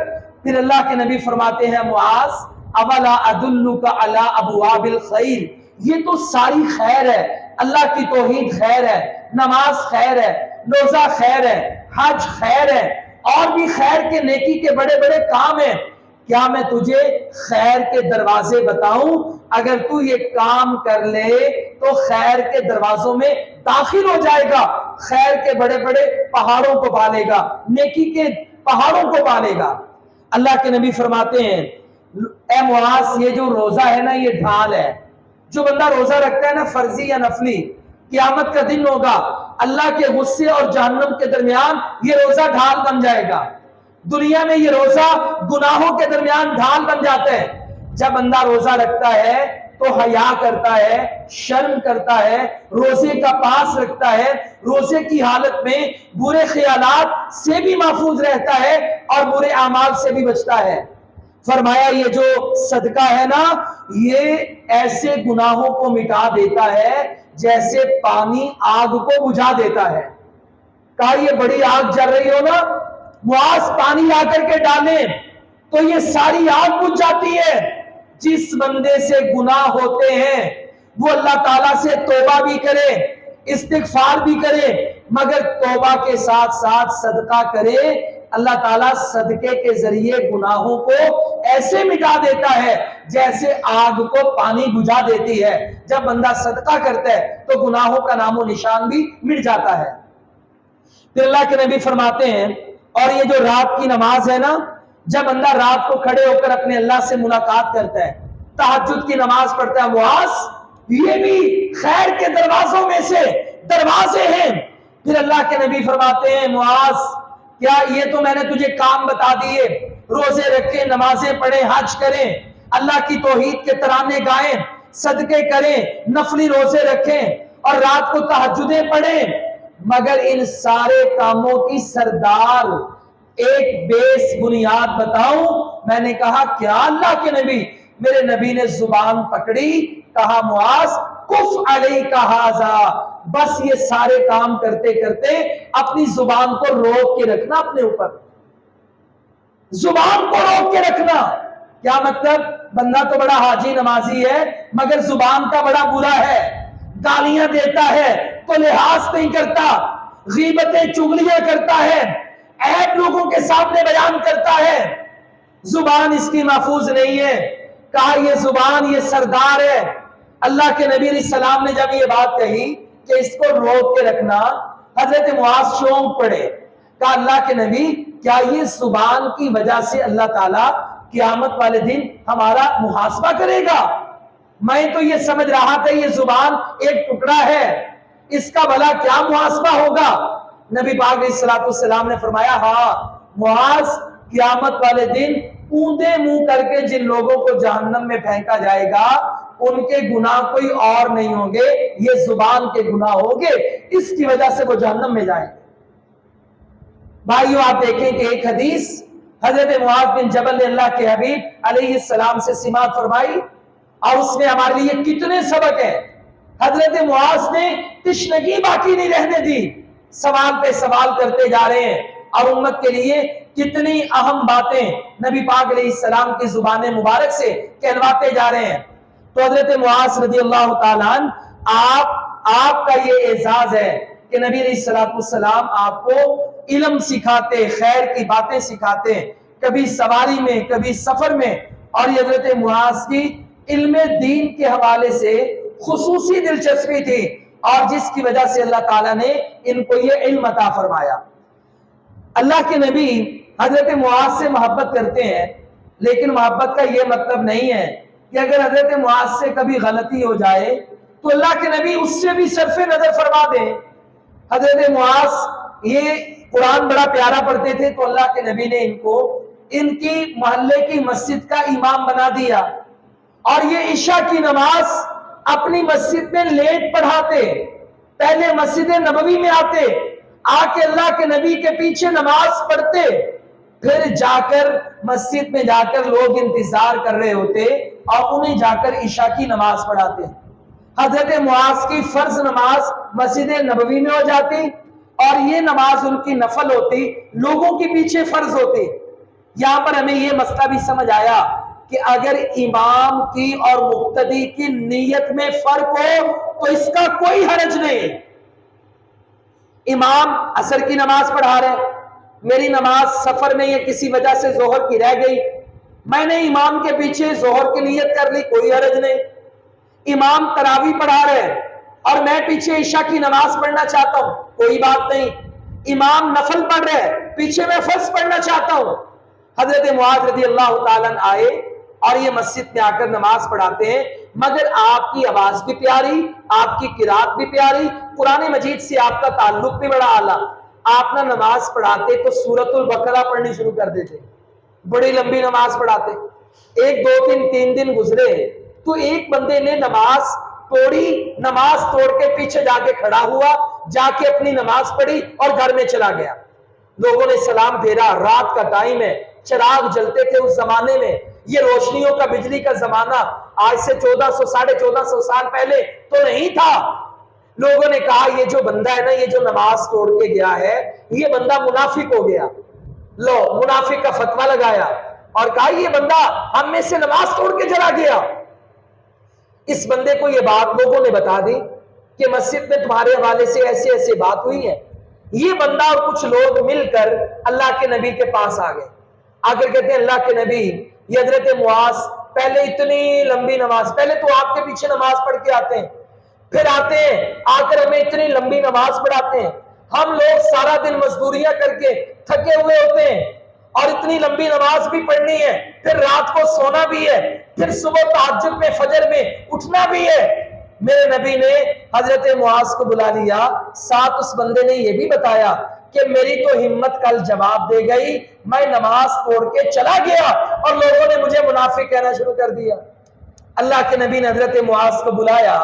پھر اللہ کے نبی فرماتے ہیں معاذ اولا ادلک علی ابواب الخیر، یہ تو ساری خیر ہے، اللہ کی توحید خیر ہے، نماز خیر ہے، روزہ خیر ہے، حج خیر ہے، اور بھی خیر کے نیکی کے بڑے بڑے کام ہیں، کیا میں تجھے خیر کے دروازے بتاؤں؟ اگر تو یہ کام کر لے تو خیر کے دروازوں میں داخل ہو جائے گا، خیر کے بڑے بڑے پہاڑوں کو پالے گا، نیکی کے پہاڑوں کو پالے گا۔ اللہ کے نبی فرماتے ہیں اے معاذ یہ جو روزہ ہے نا یہ ڈھال ہے، جو بندہ روزہ رکھتا ہے نا فرضی یا نفلی، قیامت کا دن ہوگا اللہ کے غصے اور جہنم کے درمیان یہ روزہ ڈھال بن جائے گا۔ دنیا میں یہ روزہ گناہوں کے درمیان ڈھال بن جاتا ہے۔ جب بندہ روزہ رکھتا ہے تو حیا کرتا ہے، شرم کرتا ہے، روزے کا پاس رکھتا ہے، روزے کی حالت میں برے خیالات سے بھی محفوظ رہتا ہے اور برے اعمال سے بھی بچتا ہے۔ فرمایا یہ جو صدقہ ہے نا یہ ایسے گناہوں کو مٹا دیتا ہے جیسے پانی آگ کو بجھا دیتا ہے۔ کہا یہ بڑی آگ جل رہی ہو نا، معاذ پانی لا کر کے ڈالیں تو یہ ساری آگ بجھ جاتی ہے۔ جس بندے سے گناہ ہوتے ہیں وہ اللہ تعالیٰ سے توبہ بھی کرے، استغفار بھی کرے، مگر توبہ کے ساتھ ساتھ صدقہ کرے، اللہ تعالیٰ صدقے کے ذریعے گناہوں کو ایسے مٹا دیتا ہے جیسے آگ کو پانی بجھا دیتی ہے۔ جب بندہ صدقہ کرتا ہے تو گناہوں کا نام و نشان بھی مٹ جاتا ہے۔ پھر اللہ کے نبی فرماتے ہیں اور یہ جو رات کی نماز ہے نا، جب بندہ رات کو کھڑے ہو کر اپنے اللہ سے ملاقات کرتا ہے، تہجد کی نماز پڑھتا ہے، معاذ یہ بھی خیر کے دروازوں میں سے دروازے ہیں۔ پھر اللہ کے نبی فرماتے ہیں معاذ کیا یہ تو میں نے تجھے کام بتا دیے، روزے رکھیں، نمازیں پڑھیں، حج کریں، اللہ کی توحید کے ترانے گائیں، صدقے کریں، نفلی روزے رکھیں اور رات کو تہجدیں پڑھیں، مگر ان سارے کاموں کی سردار ایک بیس بنیاد بتاؤں؟ میں نے کہا کیا اللہ کے نبی؟ میرے نبی نے زبان پکڑی، کہا معاذ کف علیک ھذا، بس یہ سارے کام کرتے کرتے اپنی زبان کو روک کے رکھنا، اپنے اوپر زبان کو روک کے رکھنا۔ کیا مطلب؟ بندہ تو بڑا حاجی نمازی ہے مگر زبان کا بڑا برا ہے، گالیاں دیتا ہے تو لحاظ نہیں کرتا، غیبتیں چغلیاں کرتا ہے، عیب لوگوں کے سامنے بیان کرتا ہے، زبان اس کی محفوظ نہیں ہے۔ کہا یہ زبان یہ سردار ہے۔ اللہ کے نبی علیہ السلام نے جب یہ بات کہی کہ اس کو روک کے رکھنا، حضرت معاذ چونک پڑے۔ کہا اللہ کے نبی کیا یہ زبان کی وجہ سے اللہ تعالیٰ قیامت والے دن ہمارا محاسبہ کرے گا؟ میں تو یہ سمجھ رہا تھا یہ زبان ایک ٹکڑا ہے، اس کا بھلا کیا محاسبہ ہوگا؟ نبی پاک علیہ السلام نے فرمایا ہاں معاذ قیامت والے دن اوندے منہ کر کے جن لوگوں کو جہنم میں پھینکا جائے گا ان کے گناہ کوئی اور نہیں ہوں گے، یہ زبان کے گناہ ہوں گے، اس کی وجہ سے وہ جہنم میں جائیں گے۔ بھائیو آپ دیکھیں کہ ایک حدیث حضرت معاذ بن جبل نے اللہ کے حبیب علیہ السلام سے سماعت فرمائی اور اس میں ہمارے لیے کتنے سبق ہیں۔ حضرت معاذ نے تشنگی باقی نہیں رہنے دی، سوال پہ سوال کرتے جا رہے ہیں اور امت کے لیے کتنی اہم باتیں نبی پاک علیہ السلام کی زبان مبارک سے کہلواتے جا رہے ہیں۔ تو حضرت معاذ رضی اللہ تعالیٰ عنہ آپ کا یہ اعزاز ہے کہ نبی علیہ السلام آپ کو علم سکھاتے، خیر کی باتیں سکھاتے، کبھی سواری میں کبھی سفر میں، اور یہ حضرت معاذ کی علم دین کے حوالے سے خصوصی دلچسپی تھی اور جس کی وجہ سے اللہ تعالیٰ نے ان کو یہ علم عطا فرمایا۔ اللہ کے نبی حضرت معاذ سے محبت کرتے ہیں، لیکن محبت کا یہ مطلب نہیں ہے کہ اگر حضرت معاذ سے کبھی غلطی ہو جائے تو اللہ کے نبی اس سے بھی صرف نظر فرما دیں۔ حضرت معاذ یہ قرآن بڑا پیارا پڑھتے تھے تو اللہ کے نبی نے ان کو ان کی محلے کی مسجد کا امام بنا دیا، اور یہ عشاء کی نماز اپنی مسجد میں لیٹ پڑھاتے، پہلے مسجد نبوی میں آتے، آ کے اللہ کے نبی کے پیچھے نماز پڑھتے، پھر جا کر مسجد میں جا کر لوگ انتظار کر رہے ہوتے اور انہیں جا کر عشاء کی نماز پڑھاتے۔ حضرت معاذ کی فرض نماز مسجد نبوی میں ہو جاتی اور یہ نماز ان کی نفل ہوتی، لوگوں کے پیچھے فرض ہوتی۔ یہاں پر ہمیں یہ مسئلہ بھی سمجھ آیا کہ اگر امام کی اور مقتدی کی نیت میں فرق ہو تو اس کا کوئی حرج نہیں۔ امام عصر کی نماز پڑھا رہے، میری نماز سفر میں یا کسی وجہ سے ظہر کی رہ گئی، میں نے امام کے پیچھے ظہر کی نیت کر لی، کوئی حرج نہیں۔ امام تراویح پڑھا رہے اور میں پیچھے عشاء کی نماز پڑھنا چاہتا ہوں، کوئی بات نہیں۔ امام نفل پڑھ رہے، پیچھے میں فرض پڑھنا چاہتا ہوں۔ حضرت معاذ رضی اللہ تعالیٰ عنہ آئے اور یہ مسجد میں آ کر نماز پڑھاتے ہیں، مگر آپ کی آواز بھی پیاری، آپ کی قرات بھی پیاری، قرآن مجید سے آپ کا تعلق بھی بڑا اعلیٰ۔ آپ نہ نماز پڑھاتے تو سورۃ البقرہ پڑھنی شروع کر دیتے، بڑی لمبی نماز پڑھاتے۔ ایک دو تین دن گزرے تو ایک بندے نے نماز توڑی، نماز توڑ کے پیچھے جا کے کھڑا ہوا، جا کے اپنی نماز پڑھی اور گھر میں چلا گیا۔ لوگوں نے سلام پھیرا، رات کا ٹائم ہے، چراغ جلتے تھے اس زمانے میں، یہ روشنیوں کا بجلی کا زمانہ آج سے 1400 1450 سال پہلے تو نہیں تھا۔ لوگوں نے کہا یہ جو بندہ ہے نا، یہ جو نماز توڑ کے گیا ہے، یہ بندہ منافق ہو گیا۔ لو، منافق کا فتویٰ لگایا اور کہا یہ بندہ ہم میں سے نماز توڑ کے چلا گیا۔ اس بندے کو یہ بات لوگوں نے بتا دی کہ مسجد میں تمہارے حوالے سے ایسے ایسے بات ہوئی ہے۔ یہ بندہ اور کچھ لوگ مل کر اللہ کے نبی کے پاس آ گئے، آ کر کہتے ہیں اللہ کے نبی، یہ حضرت معاذ پہلے اتنی لمبی نماز، پہلے تو آپ کے پیچھے نماز پڑھ کے آتے ہیں، پھر آتے ہیں آ کر ہمیں اتنی لمبی نماز پڑھاتے ہیں، ہم لوگ سارا دن مزدوریاں کر کے تھکے ہوئے ہوتے ہیں اور اتنی لمبی نماز بھی پڑھنی ہے، پھر رات کو سونا بھی ہے، پھر صبح تہجد میں فجر میں اٹھنا بھی ہے۔ میرے نبی نے حضرت معاذ کو بلا لیا، ساتھ اس بندے نے یہ بھی بتایا کہ میری تو ہمت کل جواب دے گئی، میں نماز توڑ کے چلا گیا اور لوگوں نے مجھے منافق کہنا شروع کر دیا۔ اللہ کے نبی نے حضرت معاذ کو بلایا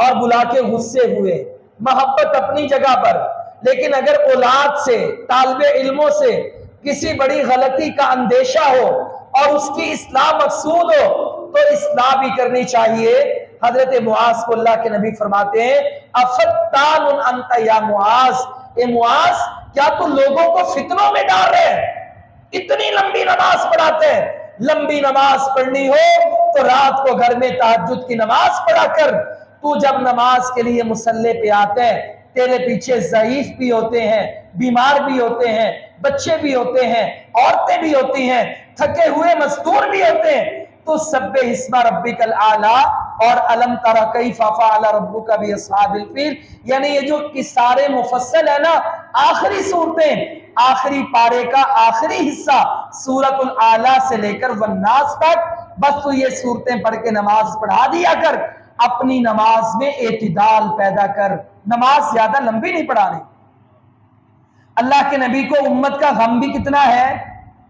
اور بلا کے غصے ہوئے۔ محبت اپنی جگہ پر، لیکن اگر اولاد سے، طالب علموں سے کسی بڑی غلطی کا اندیشہ ہو اور اس کی اصلاح مقصود ہو تو اصلاح بھی کرنی چاہیے۔ حضرت معاذ کو اللہ کے نبی فرماتے ہیں افتان انت یا معاذ، اے معاذ کیا تو لوگوں کو فتنوں میں ڈال رہے ہیں؟ اتنی لمبی نماز پڑھاتے ہیں، لمبی نماز پڑھنی ہو تو رات کو گھر میں تہجد کی نماز پڑھا کر۔ تو جب نماز کے لیے مصلی پہ آتے ہیں، تیرے پیچھے ضعیف بھی ہوتے ہیں، بیمار بھی ہوتے ہیں، بچے بھی ہوتے ہیں، عورتیں بھی ہوتی ہیں، تھکے ہوئے مزدور بھی ہوتے ہیں، تو سبح اسم ربک الاعلی اور الم تر کیف فعل ربک باصحاب الفیل، یعنی یہ جو قصار مفصل ہے نا، آخری صورتیں، آخری پارے کا آخری حصہ سورۃ الاعلی سے لے کر والناس تک، بس تو یہ صورتیں پڑھ کے نماز پڑھا دیا کر، اپنی نماز میں اعتدال پیدا کر، نماز زیادہ لمبی نہیں پڑھانی۔ اللہ کے نبی کو امت کا غم بھی کتنا ہے،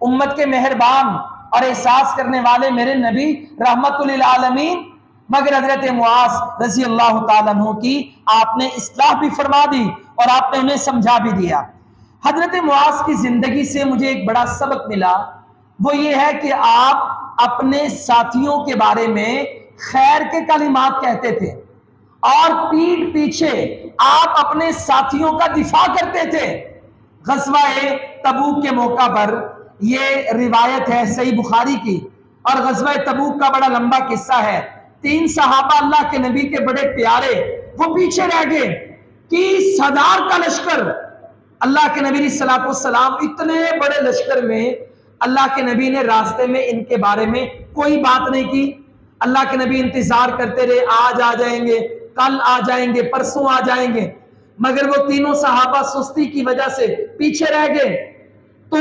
امت کے مہربان اور احساس کرنے والے میرے نبی رحمت للعالمین، مگر حضرت معاذ رضی اللہ تعالیٰ عنہ کی آپ نے اصلاح بھی فرما دی اور آپ نے انہیں سمجھا بھی دیا۔ حضرت معاذ کی زندگی سے مجھے ایک بڑا سبق ملا، وہ یہ ہے کہ آپ اپنے ساتھیوں کے بارے میں خیر کے کلمات کہتے تھے اور پیٹھ پیچھے آپ اپنے ساتھیوں کا دفاع کرتے تھے۔ غزوہ تبوک کے موقع پر یہ روایت ہے صحیح بخاری کی، اور غزوہ تبوک کا بڑا لمبا قصہ ہے۔ 3 صحابہ اللہ کے نبی کے بڑے پیارے وہ پیچھے رہ گئے، 30,000 کا لشکر، اللہ کے نبی صلی اللہ علیہ وسلم اتنے بڑے لشکر میں اللہ کے نبی نے راستے میں ان کے بارے میں کوئی بات نہیں کی۔ اللہ کے نبی انتظار کرتے رہے، آج آ جائیں گے، کل آ جائیں گے، پرسوں آ جائیں گے، مگر وہ تینوں صحابہ سستی کی وجہ سے پیچھے رہ گئے۔ تو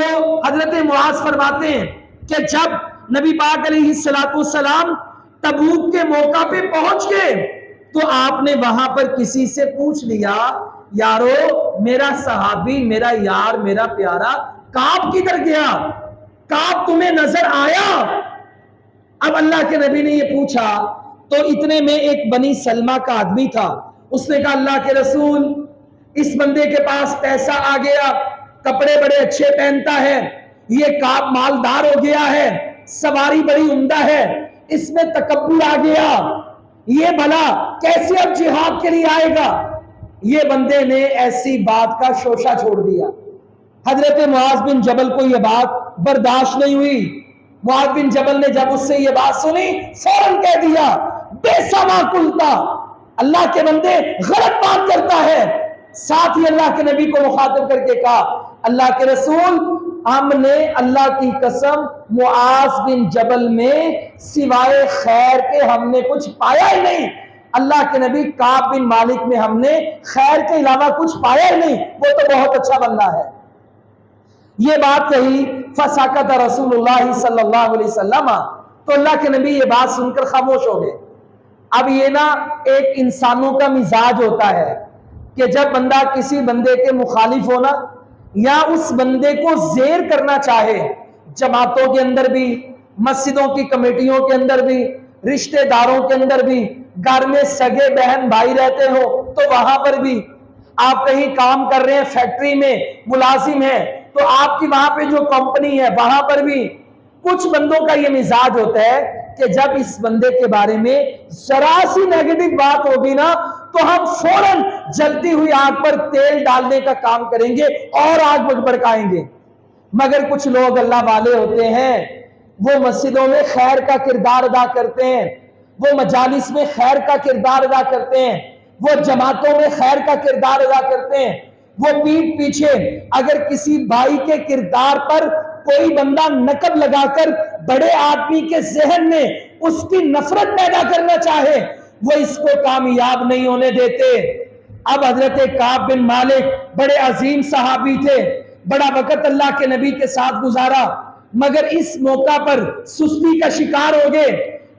حضرت معاذ فرماتے ہیں کہ جب نبی پاک علیہ السلام تبوک کے موقع پہ پہنچ گئے تو آپ نے وہاں پر کسی سے پوچھ لیا، یارو میرا صحابی، میرا یار، میرا پیارا کعب کدھر گیا؟ کعب تمہیں نظر آیا؟ اب اللہ کے نبی نے یہ پوچھا تو اتنے میں ایک بنی سلمہ کا آدمی تھا، اس نے کہا اللہ کے رسول، اس بندے کے پاس پیسہ آ گیا، کپڑے بڑے اچھے پہنتا ہے، یہ کعب مالدار ہو گیا ہے، سواری بڑی عمدہ ہے، اس میں تکبر آ گیا، یہ بھلا کیسے اب جہاد کے لیے آئے گا؟ یہ بندے نے ایسی بات کا شوشہ چھوڑ دیا۔ حضرت معاذ بن جبل کو یہ بات برداشت نہیں ہوئی۔ معاذ بن جبل نے جب اس سے یہ بات سنی فوراً کہہ دیا، بیسا ما قلتا، اللہ کے بندے غلط بات کرتا ہے۔ ساتھ ہی اللہ کے نبی کو مخاطب کر کے کہا، اللہ کے رسول، ہم نے اللہ کی قسم معاذ بن جبل میں سوائے خیر کے ہم نے کچھ پایا ہی نہیں۔ اللہ کے نبی کعب بن مالک میں ہم نے خیر کے علاوہ کچھ پایا ہی نہیں، وہ تو بہت اچھا بندہ ہے۔ یہ بات کہی فسکت رسول اللہ صلی اللہ علیہ وسلم، تو اللہ کے نبی یہ بات سن کر خاموش ہو گئے۔ اب یہ نا ایک انسانوں کا مزاج ہوتا ہے کہ جب بندہ کسی بندے کے مخالف ہونا یا اس بندے کو زیر کرنا چاہے، جماعتوں کے اندر بھی، مسجدوں کی کمیٹیوں کے اندر بھی، رشتہ داروں کے اندر بھی، گھر میں سگے بہن بھائی رہتے ہو تو وہاں پر بھی، آپ کہیں کام کر رہے ہیں فیکٹری میں ملازم ہیں تو آپ کی وہاں پہ جو کمپنی ہے وہاں پر بھی کچھ بندوں کا یہ مزاج ہوتا ہے کہ جب اس بندے کے بارے میں ذرا سی نیگیٹو بات ہوگی نا تو ہم فوراً جلتی ہوئی آگ پر تیل ڈالنے کا کام کریں گے اور آگ بھڑکائیں گے۔ مگر کچھ لوگ اللہ والے ہوتے ہیں، وہ مسجدوں میں خیر کا کردار ادا کرتے ہیں، وہ مجالس میں خیر کا کردار ادا کرتے ہیں، وہ جماعتوں میں خیر کا کردار ادا کرتے ہیں، وہ پیٹھ پیچھے اگر کسی بھائی کے کردار پر کوئی بندہ نقب لگا کر بڑے آدمی کے ذہن میں اس کی نفرت پیدا کرنا چاہے، وہ اس کو کامیاب نہیں ہونے دیتے۔ اب حضرت کعب بن مالک بڑے عظیم صحابی تھے، بڑا وقت اللہ کے نبی کے ساتھ گزارا، مگر اس موقع پر سستی کا شکار ہو گئے۔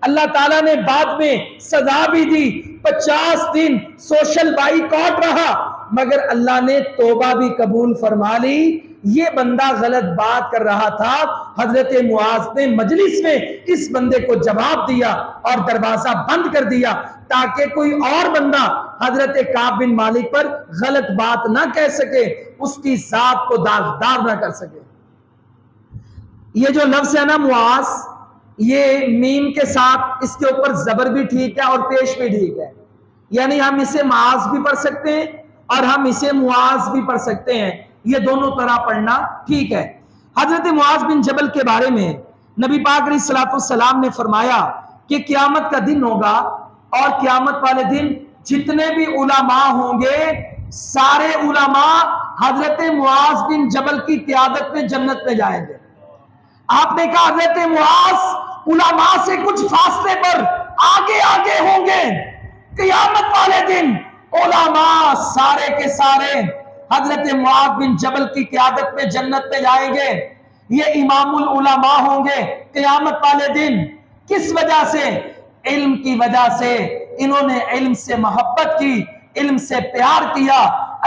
اللہ تعالیٰ نے بعد میں سزا بھی دی، 50 دن سوشل بائیکاٹ رہا، مگر اللہ نے توبہ بھی قبول فرما لی۔ یہ بندہ غلط بات کر رہا تھا، حضرت معاذ نے مجلس میں اس بندے کو جواب دیا اور دروازہ بند کر دیا تاکہ کوئی اور بندہ حضرت کعب بن مالک پر غلط بات نہ کہہ سکے، اس کی ذات کو داغدار نہ کر سکے۔ یہ جو لفظ ہے نا معاذ، یہ میم کے ساتھ اس کے اوپر زبر بھی ٹھیک ہے اور پیش بھی ٹھیک ہے، یعنی ہم اسے معاذ بھی پڑھ سکتے ہیں اور ہم اسے معاذ بھی پڑھ سکتے ہیں، یہ دونوں طرح پڑھنا ٹھیک ہے۔ حضرت معاذ بن جبل کے بارے میں نبی پاک علیہ السلام نے فرمایا کہ قیامت کا دن ہوگا اور قیامت والے دن جتنے بھی علماء ہوں گے سارے علماء حضرت معاذ بن جبل کی قیادت میں جنت میں جائیں گے۔ آپ نے کہا حضرت معاذ علماء سے کچھ فاصلے پر آگے آگے ہوں گے، قیامت والے دن علماء سارے کے سارے حضرت معاذ بن جبل کی قیادت میں جنت میں جائیں گے۔ یہ امام العلماء ہوں گے قیامت والے دن۔ کس وجہ سے؟ علم کی وجہ سے۔ انہوں نے علم سے محبت کی، علم سے پیار کیا،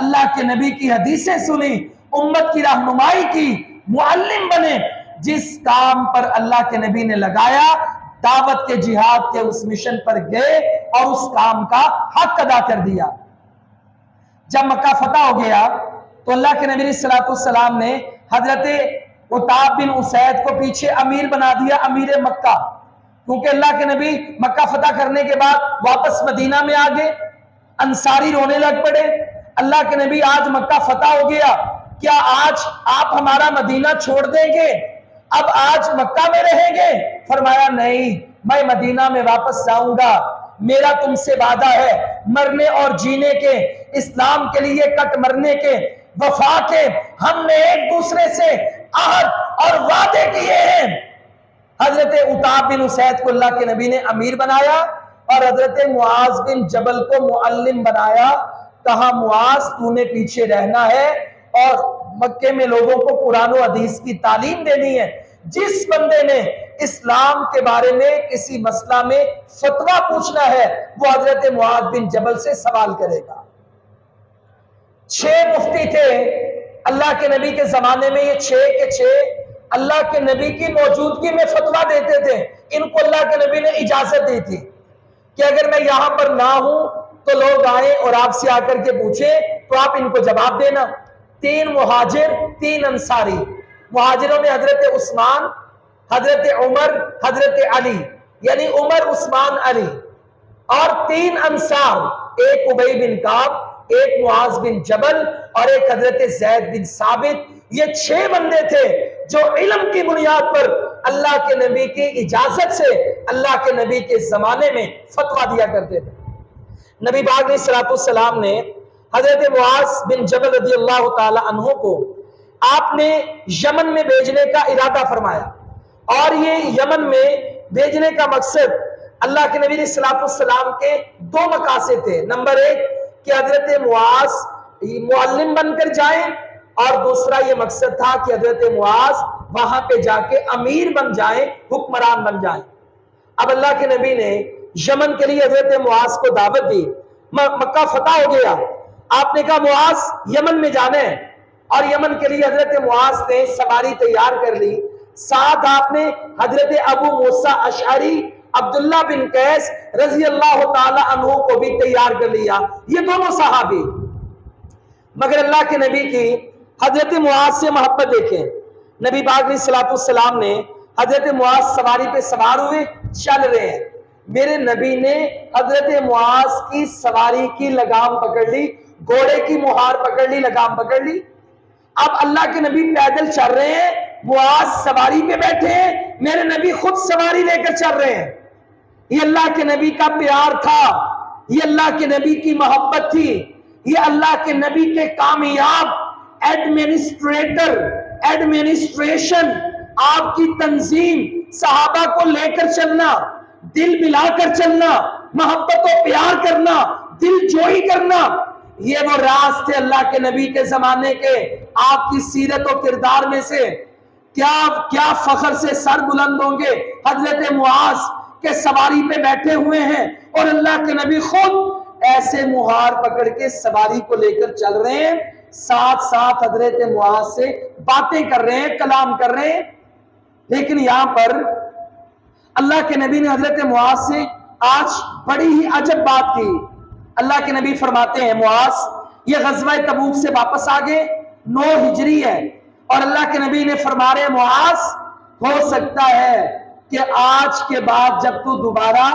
اللہ کے نبی کی حدیثیں سنی، امت کی رہنمائی کی، معلم بنے۔ جس کام پر اللہ کے نبی نے لگایا، دعوت کے جہاد کے اس مشن پر گئے اور اس کام کا حق ادا کر دیا۔ جب مکہ فتح ہو گیا تو اللہ کے نبی صلی اللہ علیہ وسلم نے حضرت عتاب بن اسید کو پیچھے امیر بنا دیا، امیر مکہ، کیونکہ اللہ کے نبی مکہ فتح کرنے کے بعد واپس مدینہ میں آ گئے۔ انصاری رونے لگ پڑے، اللہ کے نبی آج مکہ فتح ہو گیا، کیا آج آپ ہمارا مدینہ چھوڑ دیں گے؟ اب آج مکہ میں رہیں گے؟ فرمایا نہیں، میں مدینہ میں واپس جاؤں گا، میرا تم سے وعدہ ہے، مرنے اور جینے کے، اسلام کے لیے کٹ مرنے کے، وفا کے، ہم نے ایک دوسرے سے عہد اور وعدے کیے ہیں۔ حضرت عتاب بن اسید کو اللہ کے نبی نے امیر بنایا اور حضرت معاذ بن جبل کو معلم بنایا۔ کہا معاذ تو نے پیچھے رہنا ہے اور مکے میں لوگوں کو قرآن و حدیث کی تعلیم دینی ہے۔ جس بندے نے اسلام کے بارے میں کسی مسئلہ میں فتویٰ پوچھنا ہے وہ حضرت معاذ بن جبل سے سوال کرے گا۔ 6 مفتی تھے اللہ کے نبی کے زمانے میں، یہ 6 کے 6 اللہ کے نبی کی موجودگی میں فتویٰ دیتے تھے۔ ان کو اللہ کے نبی نے اجازت دی تھی کہ اگر میں یہاں پر نہ ہوں تو لوگ آئیں اور آپ سے آ کر کے پوچھیں تو آپ ان کو جواب دینا۔ 3 مہاجر 3 انصاری، مہاجروں میں حضرت عثمان، حضرت عمر، حضرت علی، یعنی عمر، عثمان، علی، اور 3 انصار، ایک ابی بن کعب، ایک معاذ بن جبل اور ایک حضرت زید بن ثابت۔ یہ 6 بندے تھے جو علم کی بنیاد پر اللہ کے نبی کی اجازت سے اللہ کے نبی کے زمانے میں فتویٰ دیا کرتے تھے۔ نبی پاک علیہ الصلوۃ والسلام نے حضرت معاذ بن جبل رضی اللہ تعالی عنہ کو آپ نے یمن میں بھیجنے کا ارادہ فرمایا، اور یہ یمن میں بھیجنے کا مقصد اللہ کے نبی علیہ الصلوۃ والسلام کے 2 مقاصد تھے۔ نمبر 1 کہ حضرت معاذ معلم بن کر جائیں، اور دوسرا یہ مقصد تھا کہ حضرت معاذ وہاں پہ جا کے امیر بن جائیں، حکمران بن جائیں۔ اب اللہ کے نبی نے یمن کے لیے حضرت معاذ کو دعوت دی، مکہ فتح ہو گیا، آپ نے کہا معاذ یمن میں جانا ہے، اور یمن کے لیے حضرت معاذ نے سواری تیار کر لی۔ ساتھ آپ نے حضرت ابو موسیٰ اشعری، عبداللہ بن قیس رضی اللہ تعالی عنہ کو بھی تیار کر لیا، یہ دونوں صحابی۔ مگر اللہ کے نبی کی حضرت معاذ سے محبت دیکھیں، نبی پاک علیہ الصلوۃ والسلام نے حضرت معاذ سواری پہ سوار ہوئے چل رہے ہیں، میرے نبی نے حضرت معاذ کی سواری کی لگام پکڑ لی، گھوڑے کی مہار پکڑ لی، لگام پکڑ لی۔ اب اللہ کے نبی پیدل چل رہے ہیں، معاذ سواری پہ بیٹھے ہیں، میرے نبی خود سواری لے کر چل رہے ہیں۔ یہ اللہ کے نبی کا پیار تھا، یہ اللہ کے نبی کی محبت تھی، یہ اللہ کے نبی کے کامیاب ایڈمنسٹریشن، آپ کی تنظیم، صحابہ کو لے کر چلنا، دل ملا کر چلنا، محبت و پیار کرنا، دل جوئی کرنا، یہ وہ راز تھے اللہ کے نبی کے زمانے کے۔ آپ کی سیرت و کردار میں سے کیا فخر سے سر بلند ہوں گے، حضرت معاذ کے سواری پہ بیٹھے ہوئے ہیں اور اللہ کے نبی خود ایسے مہار پکڑ کے سواری کو لے کر چل رہے ہیں، ساتھ ساتھ حضرت معاذ سے باتیں کر رہے ہیں، کلام کر رہے ہیں۔ لیکن یہاں پر اللہ کے نبی نے حضرت معاذ سے آج بڑی ہی عجب بات کی۔ اللہ کے نبی فرماتے ہیں معاذ یہ غزوہ تبوک سے واپس آگے 9 ہجری ہے، اور اللہ کے نبی نے فرما رہے معاذ ہو سکتا ہے کہ آج کے بعد جب تو دوبارہ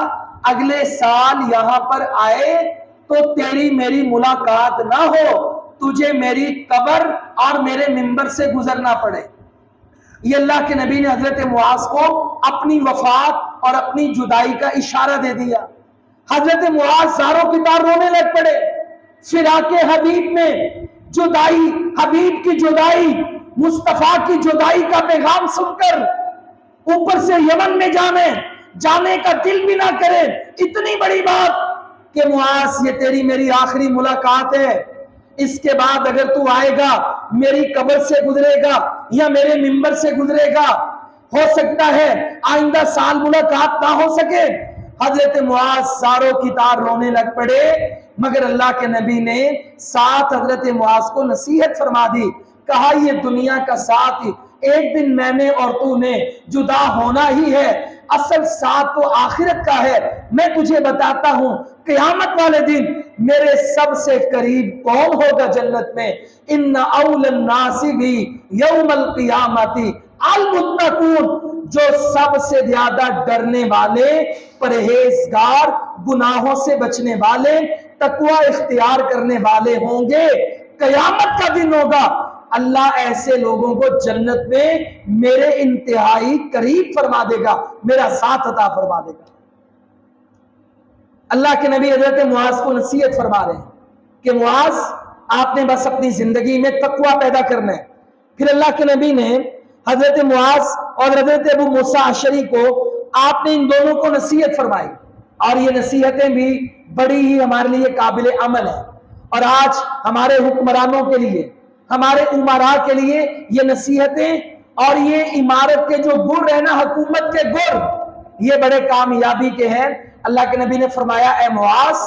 اگلے سال یہاں پر آئے تو تیری میری ملاقات نہ ہو، تجھے میری قبر اور میرے منبر سے گزرنا پڑے۔ یہ اللہ کے نبی نے حضرت معاذ کو اپنی وفات اور اپنی جدائی کا اشارہ دے دیا۔ حضرت معاذ زاروں کی طرح رونے لگ پڑے، فراق حبیب میں جدائی، حبیب کی جدائی، مصطفیٰ کی جدائی کا پیغام سن کر اوپر سے یمن میں جانے کا دل بھی نہ کرے، اتنی بڑی بات کہ معاذ یہ تیری میری آخری ملاقات ہے، اس کے بعد اگر تو آئے گا میری قبر سے گزرے گا یا میرے منبر سے گزرے گا، ہو سکتا ہے آئندہ سال ملاقات نہ ہو سکے۔ حضرت معاذ زاروں کی طرح رونے لگ پڑے، مگر اللہ کے نبی نے ساتھ حضرت معاذ کو نصیحت فرما دی، کہا یہ دنیا کا ساتھ ہی ایک دن میں نے اور تو نے جدا ہونا ہی ہے، اصل ساتھ تو آخرت کا ہے۔ میں تجھے بتاتا ہوں قیامت والے دن میرے سب سے قریب کون ہوگا جنت میں، ان اول الناس بھی یوم القیامت المتقون، جو سب سے زیادہ ڈرنے والے، پرہیزگار، گناہوں سے بچنے والے، تقوی اختیار کرنے والے ہوں گے۔ قیامت کا دن ہوگا، اللہ ایسے لوگوں کو جنت میں میرے انتہائی قریب فرما دے گا، میرا ساتھ عطا فرما دے گا۔ اللہ کے نبی حضرت معاذ کو نصیحت فرما رہے ہیں کہ معاذ آپ نے بس اپنی زندگی میں تقوی پیدا کرنا ہے۔ پھر اللہ کے نبی نے حضرت معاذ اور حضرت ابو موسیٰ اشعری کو آپ نے ان دونوں کو نصیحت فرمائی، اور یہ نصیحتیں بھی بڑی ہی ہمارے لیے قابل عمل ہیں، اور آج ہمارے حکمرانوں کے لیے، ہمارے امراء کے لیے یہ نصیحتیں اور یہ عمارت کے جو گر ہے نا، حکومت کے گر، یہ بڑے کامیابی کے ہیں۔ اللہ کے نبی نے فرمایا اے معاذ،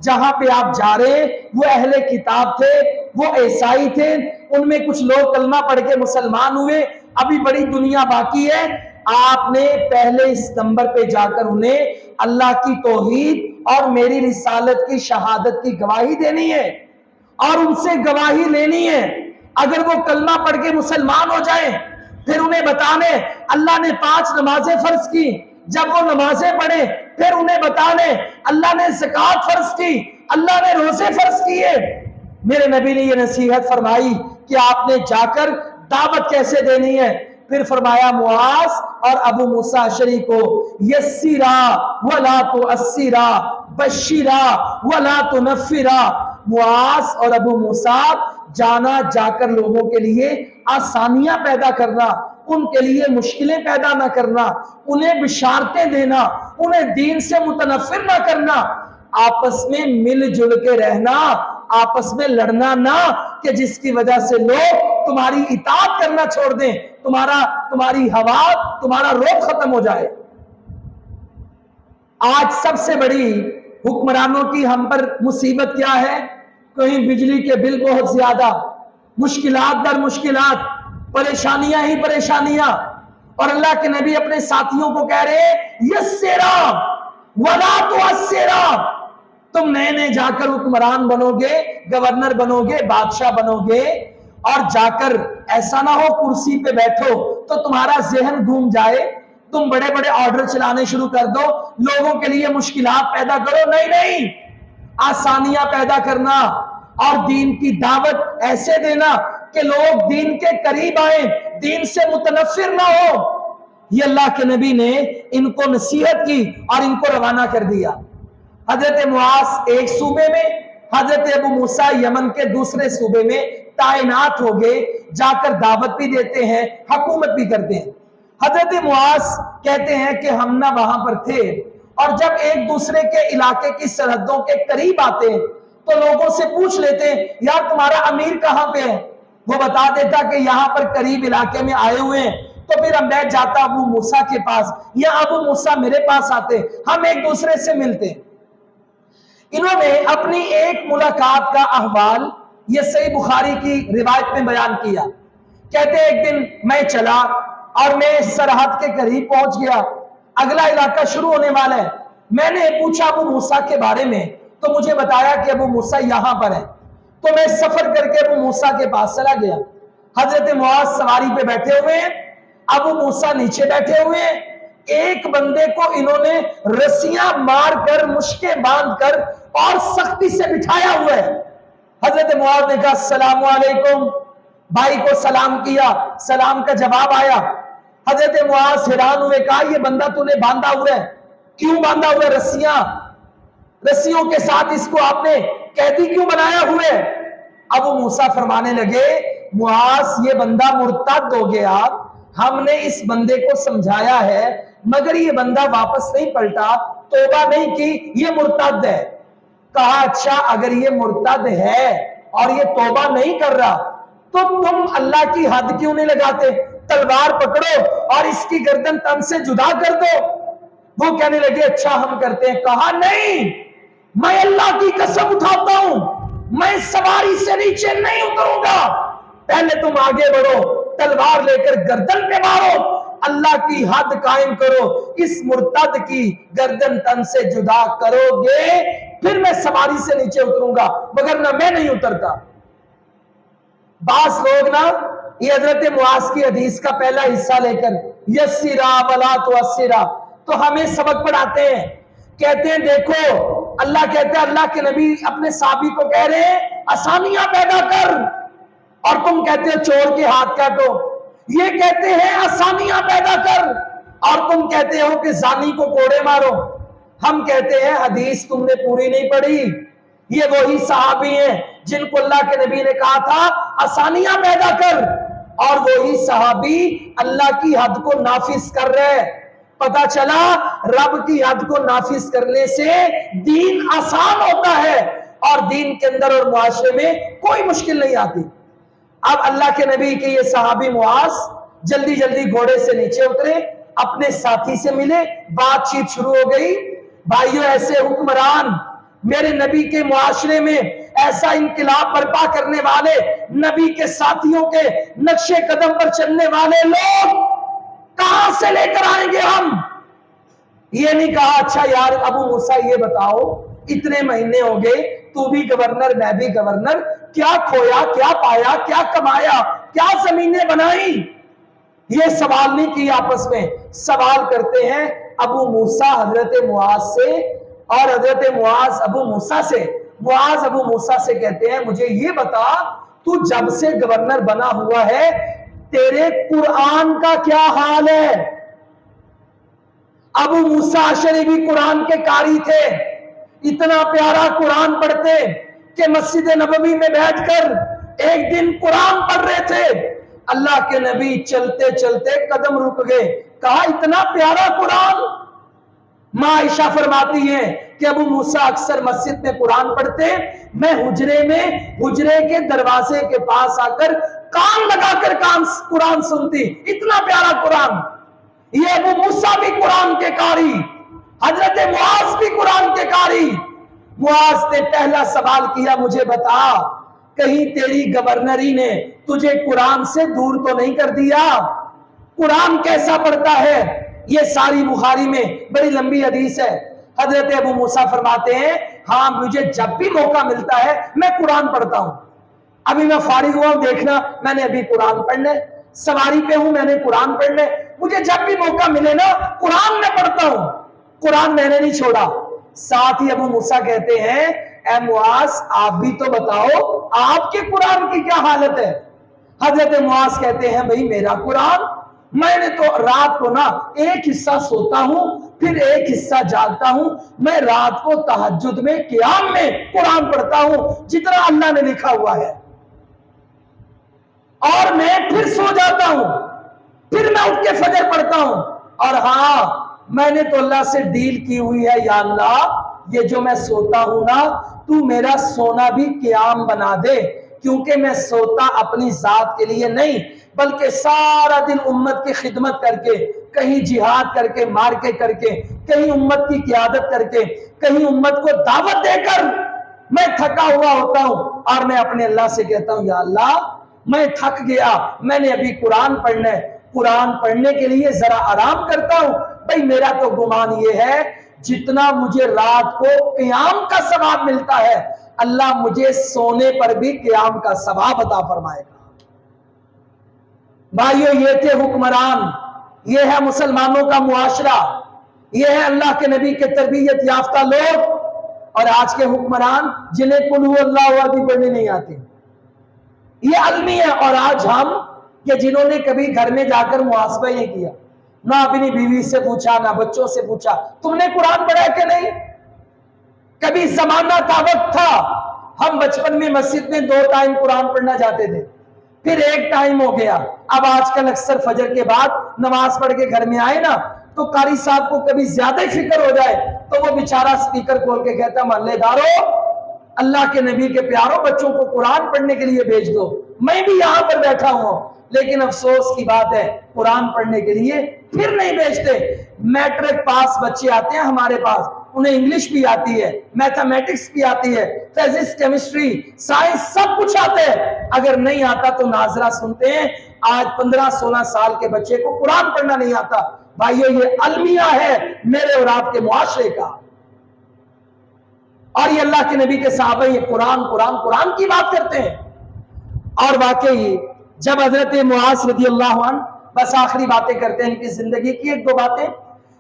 جہاں پہ آپ جا رہے ہیں وہ اہل کتاب تھے، وہ عیسائی تھے، ان میں کچھ لوگ کلمہ پڑھ کے مسلمان ہوئے، ابھی بڑی دنیا باقی ہے، آپ نے پہلے اس نمبر پہ جا کر انہیں اللہ کی توحید اور میری رسالت کی شہادت کی گواہی دینی ہے اور ان سے گواہی لینی ہے۔ اگر وہ کلمہ پڑھ کے مسلمان ہو جائیں پھر انہیں بتانے اللہ نے 5 نمازیں فرض کی، جب وہ نمازیں پڑھیں پھر انہیں بتانے اللہ نے زکوٰۃ فرض کی، اللہ نے روزے فرض کیے۔ میرے نبی نے یہ نصیحت فرمائی کہ آپ نے جا کر دعوت کیسے دینی ہے۔ پھر فرمایا معاذ اور ابو موسیٰ اشعری کو یسرا ولا تعسرا بشرا ولا تنفرا، معاذ اور ابو موسیٰ جانا جا کر لوگوں کے لیے آسانیاں پیدا کرنا، ان کے لیے مشکلیں پیدا نہ کرنا، انہیں بشارتیں دینا، انہیں دین سے متنفر نہ کرنا، آپس میں مل جل کے رہنا، آپس میں لڑنا نہ کہ جس کی وجہ سے لوگ تمہاری اطاعت کرنا چھوڑ دیں، تمہاری ہوا، تمہارا روب ختم ہو جائے۔ آج سب سے بڑی حکمرانوں کی ہم پر مصیبت کیا ہے؟ کہیں بجلی کے بل بہت زیادہ، مشکلات در مشکلات، پریشانیاں ہی پریشانیاں، اور اللہ کے نبی اپنے ساتھیوں کو کہہ رہے ہیں یسرا ولا تعسرا، تم نئے نئے جا کر حکمران بنو گے، گورنر بنو گے، بادشاہ بنو گے، اور جا کر ایسا نہ ہو کرسی پہ بیٹھو تو تمہارا ذہن گھوم جائے، تم بڑے بڑے آرڈر چلانے شروع کر دو، لوگوں کے لیے مشکلات پیدا کرو۔ نہیں، آسانیاں پیدا کرنا اور دین کی دعوت ایسے دینا کہ لوگ دین کے قریب آئیں، دین سے متنفر نہ ہو۔ یہ اللہ کے نبی نے ان کو نصیحت کی اور ان کو روانہ کر دیا۔ حضرت معاذ ایک صوبے میں، حضرت ابو موسیٰ یمن کے دوسرے صوبے میں تعینات ہو گئے، جا کر دعوت بھی دیتے ہیں، حکومت بھی کرتے ہیں۔ حضرت معاذ کہتے ہیں کہ ہم نہ وہاں پر تھے، اور جب ایک دوسرے کے علاقے کی سرحدوں کے قریب آتے ہیں تو لوگوں سے پوچھ لیتے ہیں یار تمہارا امیر کہاں پہ ہے؟ وہ بتا دیتا کہ یہاں پر قریب علاقے میں آئے ہوئے ہیں، تو پھر ہم بیٹھ جاتا ابو موسیٰ کے پاس یا ابو موسیٰ میرے پاس آتے، ہم ایک دوسرے سے ملتے ہیں۔ انہوں نے اپنی ایک ملاقات کا احوال یہ صحیح بخاری کی روایت میں بیان کیا۔ کہتے ایک دن میں چلا اور میں سرحد کے قریب پہنچ گیا، اگلا علاقہ شروع ہونے والا ہے، میں نے پوچھا ابو موسیٰ کے بارے میں تو مجھے بتایا کہ ابو موسیٰ یہاں پر ہے، تو میں سفر کر کے ابو موسیٰ کے پاس چلا گیا۔ حضرت معاذ سواری پہ بیٹھے ہوئے ہیں، ابو موسیٰ نیچے بیٹھے ہوئے ہیں، ایک بندے کو انہوں نے رسیاں مار کر، مشکیں باندھ کر اور سختی سے بٹھایا ہوا ہے۔ حضرت معاذ نے کہا السلام علیکم، بھائی کو سلام کیا، سلام کا جواب آیا۔ حضرت معاذ حیران ہوئے، کہا یہ بندہ تو نے باندھا ہوا ہے، کیوں باندھا ہوا ہے؟ رسیوں کے ساتھ اس کو آپ نے قیدی کیوں بنایا ہوا ہے؟ ابو موسیٰ فرمانے لگے معاذ یہ بندہ مرتد ہو گیا، ہم نے اس بندے کو سمجھایا ہے مگر یہ بندہ واپس نہیں پلٹا، توبہ نہیں کی، یہ مرتد ہے۔ کہا اچھا اگر یہ مرتد ہے اور یہ توبہ نہیں کر رہا تو تم اللہ کی حد کیوں نہیں لگاتے؟ تلوار پکڑو اور اس کی گردن تن سے جدا کر دو۔ وہ کہنے لگے اچھا ہم کرتے ہیں۔ کہا نہیں، میں اللہ کی قسم اٹھاتا ہوں میں سواری سے نیچے نہیں اتروں گا، پہلے تم آگے بڑھو، تلوار لے کر گردن پہ مارو، اللہ کی حد قائم کرو، اس مرتد کی گردن تن سے جدا کرو گے پھر میں سواری سے نیچے اتروں گا، مگر نہ میں نہیں اترتا۔ بعض لوگ نا یہ حضرت معاذ کی حدیث کا پہلا حصہ لے کر یسرا ولا تعسرا تو ہمیں سبق پڑھاتے ہیں، کہتے ہیں دیکھو اللہ کہتا ہے، اللہ کے نبی اپنے صحابی کو کہہ رہے ہیں آسانیاں پیدا کر، اور تم کہتے ہیں چور کے ہاتھ کاٹو۔ یہ کہتے ہیں آسانیاں پیدا کر اور تم کہتے ہو کہ زانی کو کوڑے مارو۔ ہم کہتے ہیں حدیث تم نے پوری نہیں پڑھی، یہ وہی صحابی ہیں جن کو اللہ کے نبی نے کہا تھا آسانیاں پیدا کر، اور وہی صحابی اللہ کی حد کو نافذ کر رہے۔ پتا چلا رب کی حد کو نافذ کرنے سے دین آسان ہوتا ہے اور دین کے اندر اور معاشرے میں کوئی مشکل نہیں آتی۔ اب اللہ کے نبی کے یہ صحابی معاذ جلدی جلدی گھوڑے سے نیچے اترے، اپنے ساتھی سے ملے، بات چیت شروع ہو گئی۔ بھائیو، ایسے حکمران، میرے نبی کے معاشرے میں ایسا انقلاب برپا کرنے والے، نبی کے ساتھیوں کے نقش قدم پر چلنے والے لوگ کہاں سے لے کر آئیں گے ہم؟ یہ نہیں کہا اچھا یار ابو موسیٰ یہ بتاؤ، اتنے مہینے ہو گئے، تو بھی گورنر میں بھی گورنر، کیا کھویا، کیا پایا، کیا کمایا، کیا زمینیں بنائی؟ یہ سوال نہیں کیا آپس میں، سوال کرتے ہیں ابو موسیٰ حضرت معاذ سے، اور حضرت معاذ ابو موسیٰ سے۔ معاذ ابو موسیٰ سے کہتے ہیں مجھے یہ بتا، تو جب سے گورنر بنا ہوا ہے تیرے قرآن کا کیا حال ہے؟ ابو موسیٰ اشعری بھی قرآن کے قاری تھے، اتنا پیارا قرآن پڑھتے کہ مسجد نبوی میں بیٹھ کر ایک دن قرآن پڑھ رہے تھے، اللہ کے نبی چلتے چلتے قدم رک گئے، کہا اتنا پیارا قرآن؟ ماں عائشہ فرماتی ہیں کہ ابو موسیٰ اکثر مسجد میں قرآن پڑھتے، میں حجرے کے دروازے کے پاس آ کر کان لگا کر قرآن سنتی، اتنا پیارا قرآن۔ یہ ابو موسیٰ بھی قرآن کے قاری، حضرت معاذ بھی قرآن کے قاری۔ معاذ نے پہلا سوال کیا مجھے بتا، کہیں تیری گورنری نے تجھے قرآن سے دور تو نہیں کر دیا؟ قرآن کیسا پڑھتا ہے؟ یہ ساری بخاری میں بڑی لمبی حدیث ہے۔ حضرت ابو موسیٰ فرماتے ہیں ہاں مجھے جب بھی موقع ملتا ہے میں قرآن پڑھتا ہوں، ابھی میں فارغ ہوا ہوں، دیکھنا میں نے ابھی قرآن پڑھنا ہے، سواری پہ ہوں میں نے قرآن پڑھنا ہے، مجھے جب بھی موقع ملے نا قرآن میں پڑھتا ہوں، قرآن میں نے نہیں چھوڑا۔ ساتھ ہی ابو موسیٰ کہتے ہیں اے معاذ آپ بھی تو بتاؤ آپ کے قرآن کی کیا حالت ہے؟ حضرت معاذ کہتے ہیں بھئی میرا قرآن، میں نے تو رات کو نا ایک حصہ سوتا ہوں پھر ایک حصہ جاگتا ہوں، میں رات کو تہجد میں قیام میں قرآن پڑھتا ہوں جتنا اللہ نے لکھا ہوا ہے، اور میں پھر سو جاتا ہوں، پھر میں اٹھ کے فجر پڑھتا ہوں، اور ہاں میں نے تو اللہ سے ڈیل کی ہوئی ہے یا اللہ یہ جو میں سوتا ہوں نا تو میرا سونا بھی قیام بنا دے، کیونکہ میں سوتا اپنی ذات کے لیے نہیں بلکہ سارا دن امت کی خدمت کر کے، کہیں جہاد کر کے، مارکے کر کے، کہیں امت کی قیادت کر کے، کہیں امت کو دعوت دے کر میں تھکا ہوا ہوتا ہوں، اور میں اپنے اللہ سے کہتا ہوں یا اللہ میں تھک گیا، میں نے ابھی قرآن پڑھنا ہے، قرآن پڑھنے کے لیے ذرا آرام کرتا ہوں۔ بھئی میرا تو گمان یہ ہے جتنا مجھے رات کو قیام کا ثواب ملتا ہے اللہ مجھے سونے پر بھی قیام کا ثواب عطا فرمائے گا۔ بھائیو یہ تھے حکمران، یہ ہے مسلمانوں کا معاشرہ، یہ ہے اللہ کے نبی کے تربیت یافتہ لوگ، اور آج کے حکمران جنہیں قل هو اللہ احد بھی پڑھنے نہیں آتے، یہ علمی ہے۔ اور آج ہم کہ جنہوں نے کبھی گھر میں جا کر محاسبہ نہیں کیا، نہ اپنی بیوی سے پوچھا نہ بچوں سے پوچھا تم نے قرآن پڑھا کہ نہیں، کبھی زمانہ تھا وقت تھا ہم بچپن میں مسجد میں 2 ٹائم قرآن پڑھنا جاتے تھے، پھر 1 ٹائم ہو گیا۔ اب آج کل اکثر فجر کے بعد نماز پڑھ کے گھر میں آئے نا تو قاری صاحب کو کبھی زیادہ ہی فکر ہو جائے تو وہ بیچارہ سپیکر کھول کے کہتا محلے دارو اللہ کے نبی کے پیاروں بچوں کو قرآن پڑھنے کے لیے بھیج دو، میں بھی یہاں پر بیٹھا ہوں، لیکن افسوس کی بات ہے قرآن پڑھنے کے لیے پھر نہیں بھیجتے۔ میٹرک پاس بچے آتے ہیں ہمارے پاس، انہیں انگلش بھی آتی ہے، میتھمیٹکس بھی آتی ہے، فزکس، کیمسٹری، سائنس سب کچھ آتے ہیں، اگر نہیں آتا تو ناظرہ سنتے ہیں آج 15-16 سال کے بچے کو قرآن پڑھنا نہیں آتا۔ بھائیو یہ المیہ ہے میرے اور آپ کے معاشرے کا، اور یہ اللہ کے نبی کے صحابہ یہ قرآن کی بات کرتے ہیں۔ اور واقعی جب حضرت معاذ رضی اللہ عنہ، بس آخری باتیں کرتے ہیں ان کی زندگی کی 1-2 باتیں،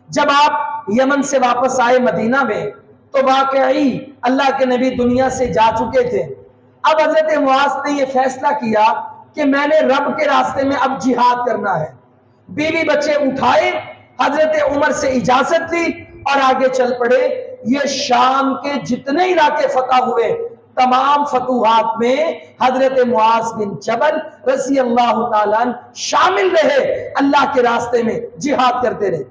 جب آپ یمن سے واپس آئے مدینہ میں تو واقعی اللہ کے نبی دنیا سے جا چکے تھے۔ اب حضرت معاذ نے یہ فیصلہ کیا کہ میں نے رب کے راستے میں اب جہاد کرنا ہے، بیوی بچے اٹھائے، حضرت عمر سے اجازت لی اور آگے چل پڑے۔ یہ شام کے جتنے علاقے فتح ہوئے تمام فتوحات میں حضرت معاذ بن جبل رضی اللہ تعالیٰ عنہ شامل رہے، اللہ کے راستے میں جہاد کرتے رہے۔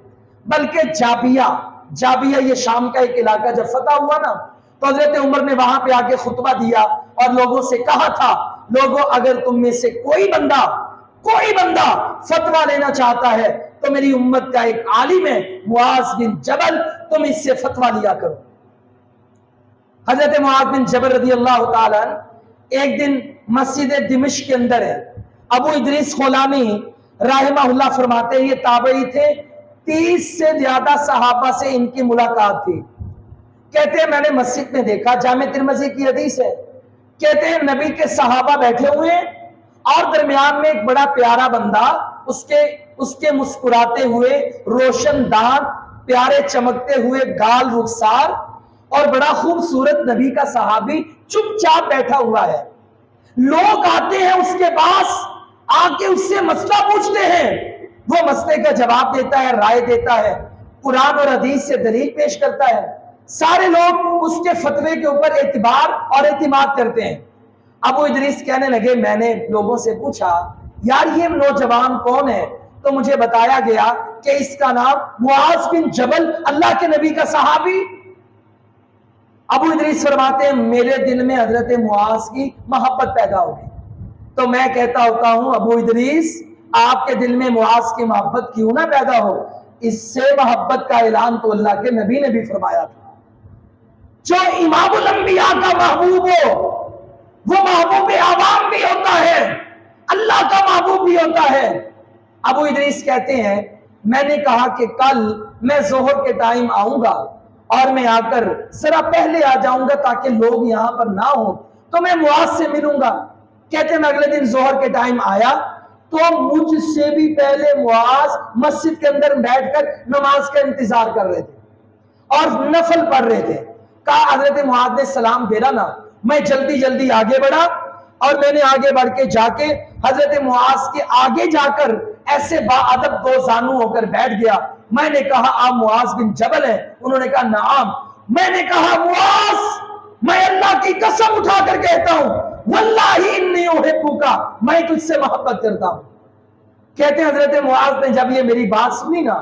بلکہ جابیہ یہ شام کا ایک علاقہ جب فتح ہوا نا تو حضرت عمر نے وہاں پہ آ کے خطبہ دیا اور لوگوں سے کہا تھا لوگوں اگر تم میں سے کوئی بندہ فتویٰ لینا چاہتا ہے تو میری امت کا ایک عالم ہے معاذ بن جبل، تم اس سے فتویٰ لیا کرو۔ حضرت معاذ بن جبل رضی اللہ تعالیٰ عنہ ایک دن مسجد دمشق کے اندر ہے۔ ابو ادریس خولانی رحمہ اللہ فرماتے ہیں یہ تابعی تھے، 30 سے زیادہ صحابہ سے ان کی ملاقات تھی۔ کہتے ہیں میں نے مسجد میں دیکھا، جامع ترمذی کی حدیث ہے، کہتے ہیں نبی کے صحابہ بیٹھے ہوئے ہیں اور درمیان میں ایک بڑا پیارا بندہ، اس کے مسکراتے ہوئے روشن دانت، پیارے چمکتے ہوئے گال رخسار اور بڑا خوبصورت نبی کا صحابی چپ چاپ بیٹھا ہوا ہے۔ لوگ آتے ہیں اس کے پاس، آ کے اس سے مسئلہ پوچھتے ہیں، وہ مسئلے کا جواب دیتا ہے، رائے دیتا ہے، قرآن اور حدیث سے دلیل پیش کرتا ہے۔ سارے لوگ اس کے فتوے کے اوپر اعتبار اور اعتماد کرتے ہیں۔ ابو ادریس کہنے لگے میں نے لوگوں سے پوچھا یار یہ نوجوان کون ہے؟ تو مجھے بتایا گیا کہ اس کا نام معاذ بن جبل، اللہ کے نبی کا صحابی۔ ابو ادریس فرماتے ہیں میرے دل میں حضرت معاذ کی محبت پیدا ہو گئی، تو میں کہتا ہوتا ہوں ابو ادریس آپ کے دل میں معاذ کی محبت کیوں نہ پیدا ہو، اس سے محبت کا اعلان تو اللہ کے نبی نے بھی فرمایا تھا۔ جو امام الانبیاء کا محبوب ہو وہ محبوب عوام بھی ہوتا ہے، اللہ کا محبوب بھی ہوتا ہے۔ ابو ادریس کہتے ہیں میں نے کہا کہ کل میں ظہر کے ٹائم آؤں گا اور میں آ کر ذرا پہلے آ جاؤں گا تاکہ لوگ یہاں پر نہ ہوں، تو میں معاذ سے ملوں گا۔ کہتے ہیں میں اگلے دن ظہر کے ٹائم آیا تو مجھ سے بھی پہلے معاذ مسجد کے اندر بیٹھ کر نماز کا انتظار کر رہے تھے اور نفل پڑھ رہے تھے۔ کہا حضرت معاذ نے سلام پھیرا نا، میں جلدی جلدی آگے بڑھا اور میں نے آگے بڑھ کے جا کے حضرت معاذ کے آگے جا کر ایسے با ادب دو زانو ہو کر بیٹھ گیا۔ میں نے کہا آپ معاذ بن جبل ہیں؟ انہوں نے کہا نعم۔ میں نے کہا معاذ میں اللہ کی قسم اٹھا کر کہتا ہوں واللہ انی احبک، میں تجھ سے محبت کرتا ہوں۔ کہتے ہیں حضرت معاذ نے جب یہ میری بات سنی نا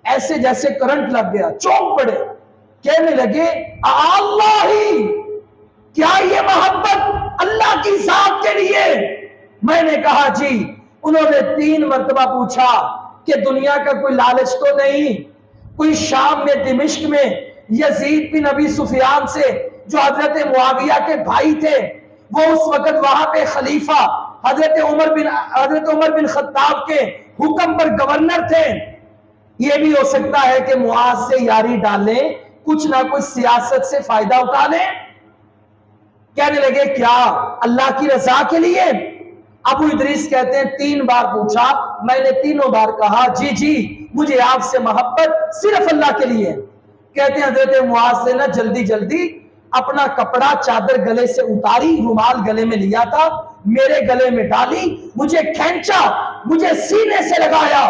ایسے جیسے کرنٹ لگ گیا، چونک پڑے، کہنے لگے اللہ ہی کیا یہ محبت اللہ کی ذات کے لیے؟ میں نے کہا جی۔ انہوں نے 3 مرتبہ پوچھا کہ دنیا کا کوئی لالچ تو نہیں؟ کوئی شام میں دمشق میں یزید بن ابی سفیان سے جو حضرت معاویہ کے بھائی تھے، وہ اس وقت وہاں پہ خلیفہ حضرت عمر بن خطاب کے حکم پر گورنر تھے، یہ بھی ہو سکتا ہے کہ معاذ سے یاری ڈالیں، کچھ نہ کچھ سیاست سے فائدہ اٹھا لیں۔ کہنے لگے کیا اللہ کی رضا کے لیے؟ ابو ادریس کہتے ہیں 3 بار پوچھا، میں نے تینوں بار کہا جی مجھے آپ سے محبت صرف اللہ کے لیے۔ کہتے ہیں حضرت معاذ سے نا جلدی اپنا کپڑا چادر گلے سے اتاری، رومال گلے میں لیا تھا، میرے گلے میں ڈالی، مجھے کھینچا، مجھے سینے سے لگایا،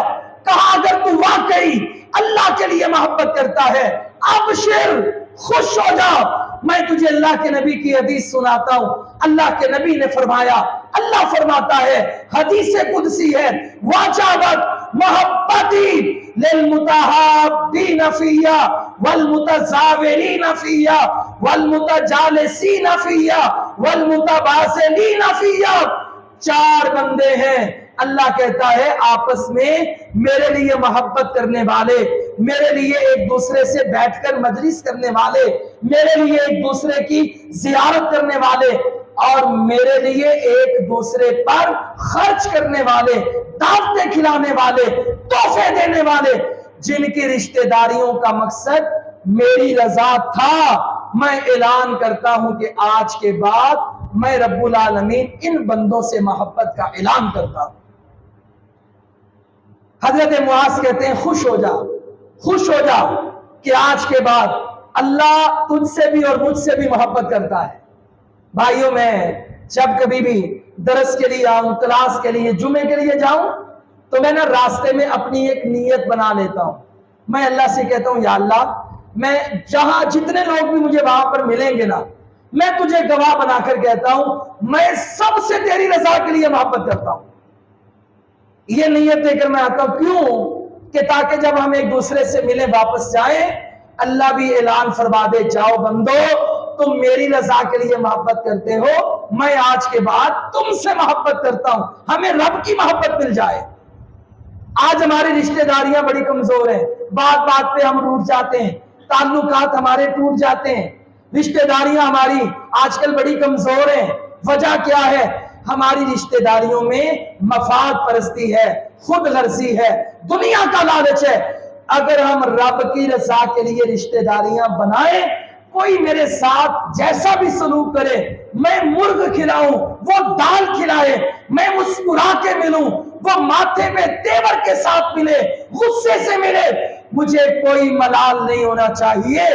کہا اگر تو واقعی اللہ کے لیے محبت کرتا ہے ابشر، خوش ہو جا، میں تجھے اللہ کے نبی کی حدیث سناتا ہوں۔ اللہ کے نبی نے فرمایا، اللہ فرماتا ہے، حدیث قدسی ہے، واجبت محبتی للمتحابین فیہ والمتزاورین فیہ والمتجالسین فیہ والمتباسلین فیہ۔ 4 بندے ہیں، اللہ کہتا ہے آپس میں میرے لیے محبت کرنے والے، میرے لیے ایک دوسرے سے بیٹھ کر مجلس کرنے والے، میرے لیے ایک دوسرے کی زیارت کرنے والے، اور میرے لیے ایک دوسرے پر خرچ کرنے والے، دعوتیں کھلانے والے، تحفے دینے والے، جن کی رشتہ داریوں کا مقصد میری رضا تھا۔ میں اعلان کرتا ہوں کہ آج کے بعد میں رب العالمین ان بندوں سے محبت کا اعلان کرتا ہوں۔ حضرت معاذ کہتے ہیں خوش ہو جا کہ آج کے بعد اللہ تجھ سے بھی اور مجھ سے بھی محبت کرتا ہے۔ بھائیوں میں جب کبھی بھی درس کے لیے آؤں، کلاس کے لیے، جمعے کے لیے جاؤں تو میں نا راستے میں اپنی ایک نیت بنا لیتا ہوں۔ میں اللہ سے کہتا ہوں یا اللہ میں جہاں جتنے لوگ بھی مجھے وہاں پر ملیں گے نا، میں تجھے گواہ بنا کر کہتا ہوں میں سب سے تیری رضا کے لیے محبت کرتا ہوں۔ یہ نیت لے کر میں آتا ہوں، کیوں کہ تاکہ جب ہم ایک دوسرے سے ملیں واپس جائیں اللہ بھی اعلان فرما دے جاؤ بندو تم میری رضا کے لیے محبت کرتے ہو، میں آج کے بعد تم سے محبت کرتا ہوں، ہمیں رب کی محبت مل جائے۔ آج ہماری رشتہ داریاں بڑی کمزور ہیں، بات بات پہ ہم روٹ جاتے ہیں، تعلقات ہمارے ٹوٹ جاتے ہیں، رشتہ داریاں ہماری آج کل بڑی کمزور ہیں۔ وجہ کیا ہے؟ ہماری رشتہ داریوں میں مفاد پرستی ہے، خود غرضی ہے، دنیا کا لالچ ہے۔ اگر ہم رب کی رضا کے لیے رشتہ داریاں بنائیں، کوئی میرے ساتھ جیسا بھی سلوک کرے، میں مرغ کھلاؤں وہ دال کھلائے، میں مسکرا کے ملوں وہ ماتھے پہ تیور کے ساتھ ملے، غصے سے ملے، مجھے کوئی ملال نہیں ہونا چاہیے،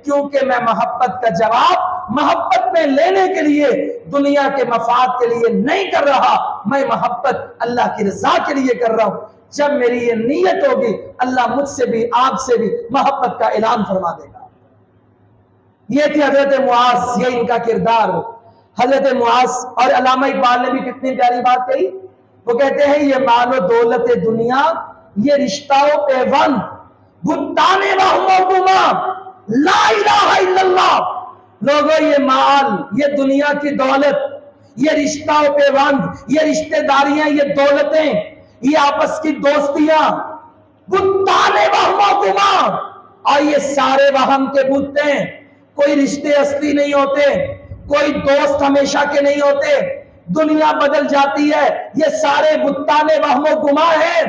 کیونکہ میں محبت کا جواب محبت میں لینے کے لیے، دنیا کے مفاد کے لیے نہیں کر رہا، میں محبت اللہ کی رضا کے لیے کر رہا ہوں۔ جب میری یہ نیت ہوگی، اللہ مجھ سے بھی آپ سے بھی محبت کا اعلان فرما دے گا۔ یہ تھی حضرت معاذ، یہ ان کا کردار۔ حضرت معاذ اور علامہ اقبال نے بھی کتنی پیاری بات کہی، وہ کہتے ہیں یہ مال و دولت دنیا، یہ رشتہ و پیوند، بتانے وہم و گما، لا الہ الا اللہ۔ لوگوں یہ مال، یہ دنیا کی دولت، یہ رشتہ و پیوند، یہ رشتہ داریاں، یہ دولتیں، یہ آپس کی دوستیاں، بتانے وہم و گما، اور یہ سارے وہم کے بت ہیں۔ کوئی رشتے اصلی نہیں ہوتے، کوئی دوست ہمیشہ کے نہیں ہوتے، دنیا بدل جاتی ہے، یہ سارے بتانے وہم و گما ہیں۔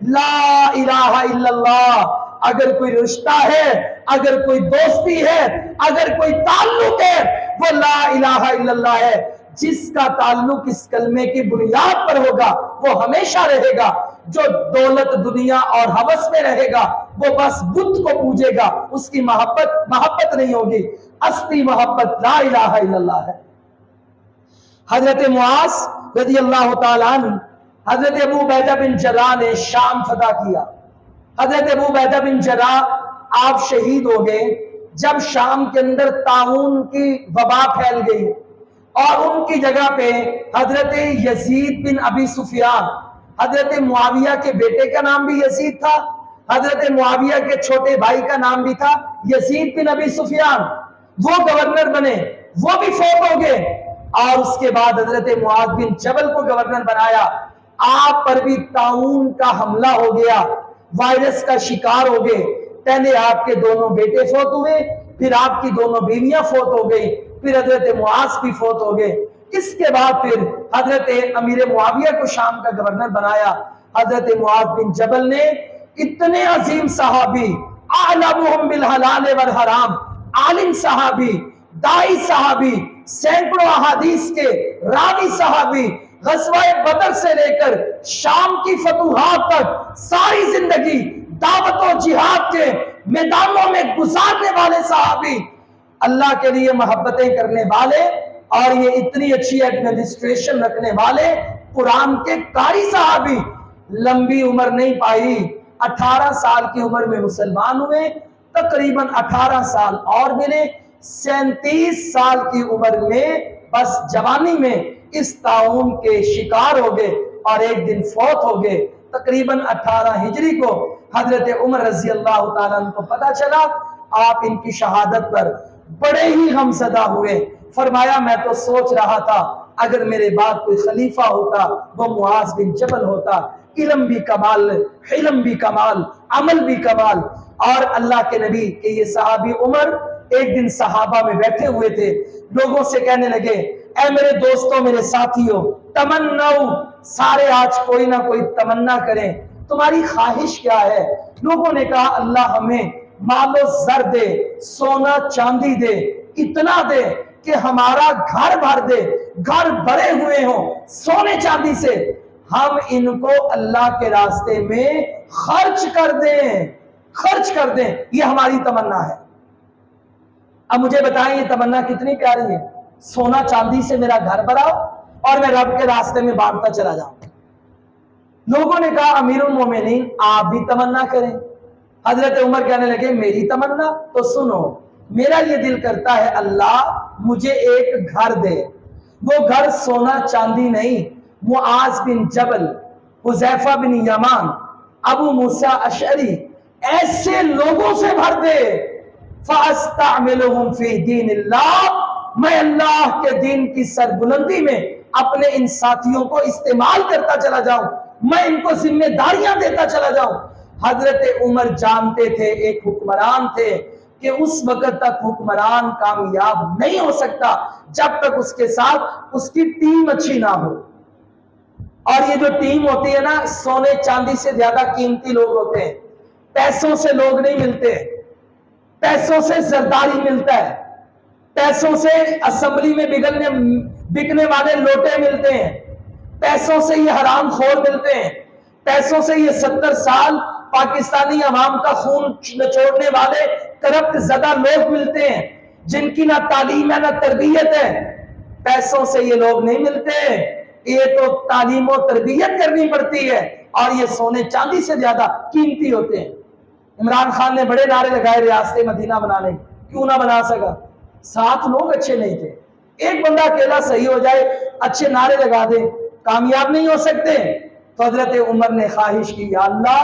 لا الہ الا اللہ، اگر کوئی رشتہ ہے، اگر کوئی دوستی ہے، اگر کوئی تعلق ہے، وہ لا الہ الا اللہ ہے۔ جس کا تعلق اس کلمے کی بنیاد پر ہوگا وہ ہمیشہ رہے گا، جو دولت دنیا اور ہوس میں رہے گا وہ بس بت کو پوجے گا، اس کی محبت نہیں ہوگی۔ اصلی محبت لا الہ الا اللہ ہے۔ حضرت معاذ رضی اللہ تعالیٰ عنہ، حضرت ابو عبیدہ بن جراح نے شام فتح کیا۔ حضرت ابو عبیدہ بن جراح آپ شہید ہو گئے جب شام کے اندر طاعون کی وبا پھیل گئی، اور ان کی جگہ پہ حضرت یزید بن ابی سفیان، حضرت معاویہ کے بیٹے کا نام بھی یزید تھا، حضرت معاویہ کے چھوٹے بھائی کا نام بھی تھا یزید بن ابی سفیان، وہ گورنر بنے، وہ بھی فوت ہو گئے، اور اس کے بعد حضرت معاذ بن جبل کو گورنر بنایا۔ آپ پر بھی طاعون کا حملہ ہو گیا، وائرس کا شکار ہو گئے، پہلے آپ کے دونوں بیٹے فوت ہوئے، پھر آپ کی دونوں بیویاں فوت ہو گئی، پھر حضرت معاذ بھی فوت ہو گئے۔ اس کے بعد پھر حضرت امیر معاویہ کو شام کا گورنر بنایا۔ حضرت معاذ بن جبل نے اتنے عظیم صحابی، اعلمہم بالحلال والحرام، عالم صحابی، دائی صحابی، سینکڑوں احادیث کے راوی صحابی، غزوہ بدر سے لے کر شام کی فتوحات تک ساری زندگی دعوت و جہاد کے میدانوں میں گزارنے والے صحابی، اللہ کے لیے محبتیں کرنے والے، اور یہ اتنی اچھی ایڈمنسٹریشن رکھنے والے قرآن کے قاری صحابی، لمبی عمر نہیں پائی، 18 سال کی عمر میں مسلمان ہوئے، تقریباً 18 سال اور ملے، 37 سال کی عمر میں بس جوانی میں اس طاعون کے شکار ہو گئے اور ایک دن فوت ہو گئے۔ تقریباً 18 ہجری کو حضرت عمر رضی اللہ تعالیٰ عنہ کو پتا چلا، آپ ان کی شہادت پر بڑے ہی غمزدہ ہوئے، فرمایا میں تو سوچ رہا تھا اگر میرے بعد کوئی خلیفہ ہوتا وہ معاذ بن جبل ہوتا، علم بھی کمال، حلم بھی کمال، عمل بھی کمال۔ اور اللہ کے نبی کہ یہ صحابی عمر ایک دن صحابہ میں بیٹھے ہوئے تھے، لوگوں سے کہنے لگے اے میرے دوستوں، میرے ساتھیوں، تمناؤ، سارے آج کوئی نہ کوئی تمنا کریں، تمہاری خواہش کیا ہے؟ لوگوں نے کہا اللہ ہمیں مال و زر دے، سونا چاندی دے، اتنا دے کہ ہمارا گھر بھر دے، گھر بھرے ہوئے ہوں سونے چاندی سے، ہم ان کو اللہ کے راستے میں خرچ کر دیں، خرچ کر دیں، یہ ہماری تمنا ہے۔ اب مجھے بتائیں یہ تمنا کتنی پیاری ہے، سونا چاندی سے میرا گھر بھراؤ اور میں رب کے راستے میں بانٹتا چلا جاؤں۔ لوگوں نے کہا امیر المومنین آپ بھی تمنا کریں۔ حضرت عمر کہنے لگے میری تمنا تو سنو، میرا یہ دل کرتا ہے اللہ مجھے ایک گھر دے، وہ گھر سونا چاندی نہیں، معاذ بن جبل، حذیفہ بن یمان، ابو موسیٰ اشعری، ایسے لوگوں سے بھر دے، فَأَسْتَعْمِلُهُمْ فِي دِينِ اللَّهِ، میں اللہ کے دین کی سربلندی میں اپنے ان ساتھیوں کو استعمال کرتا چلا جاؤں، میں ان کو ذمہ داریاں دیتا چلا جاؤں۔ حضرت عمر جانتے تھے ایک حکمران تھے کہ اس وقت تک حکمران کامیاب نہیں ہو سکتا جب تک اس کے ساتھ اس کی ٹیم اچھی نہ ہو۔ اور یہ جو ٹیم ہوتی ہے نا، سونے چاندی سے زیادہ قیمتی لوگ ہوتے ہیں، پیسوں سے لوگ نہیں ملتے، پیسوں سے زرداری ملتا ہے، پیسوں سے اسمبلی میں بکنے والے لوٹے ملتے ہیں، پیسوں سے یہ حرام خور ملتے ہیں، پیسوں سے یہ 70 سال پاکستانی عوام کا خون نچوڑنے والے کرپٹ زدہ لوگ ملتے ہیں جن کی نہ تعلیم ہے نہ تربیت ہے۔ پیسوں سے یہ لوگ نہیں ملتے، یہ تو تعلیم و تربیت کرنی پڑتی ہے، اور یہ سونے چاندی سے زیادہ قیمتی ہوتے ہیں۔ عمران خان نے بڑے نعرے لگائے ریاست مدینہ بنانے، کیوں نہ بنا سکا؟ 7 لوگ اچھے نہیں تھے، ایک بندہ اکیلا صحیح ہو جائے، اچھے نعرے لگا دے، کامیاب نہیں ہو سکتے؟ تو حضرت عمر نے خواہش کی، یا اللہ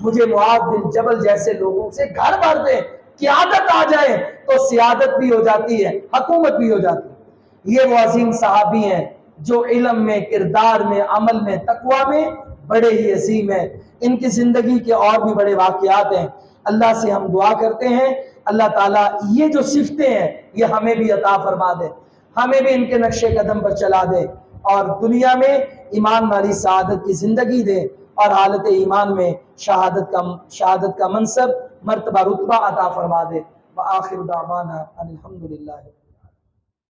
مجھے معاذ بن جبل جیسے لوگوں سے گھر بھر دے، قیادت آ جائے تو سیادت بھی ہو جاتی ہے، حکومت بھی ہو جاتی ہے۔ یہ وہ عظیم صحابی ہیں جو علم میں، کردار میں، عمل میں، تقوی میں بڑے ہی عظیم ہیں۔ ان کی زندگی کے اور بھی بڑے واقعات ہیں۔ اللہ سے ہم دعا کرتے ہیں اللہ تعالیٰ یہ جو صفتیں ہیں یہ ہمیں بھی عطا فرما دے، ہمیں بھی ان کے نقش قدم پر چلا دے، اور دنیا میں ایمان والی سعادت کی زندگی دے، اور حالت ایمان میں شہادت کا منصب، مرتبہ، رتبہ عطا فرما دے۔ وآخر دعوانا ان الحمدللہ۔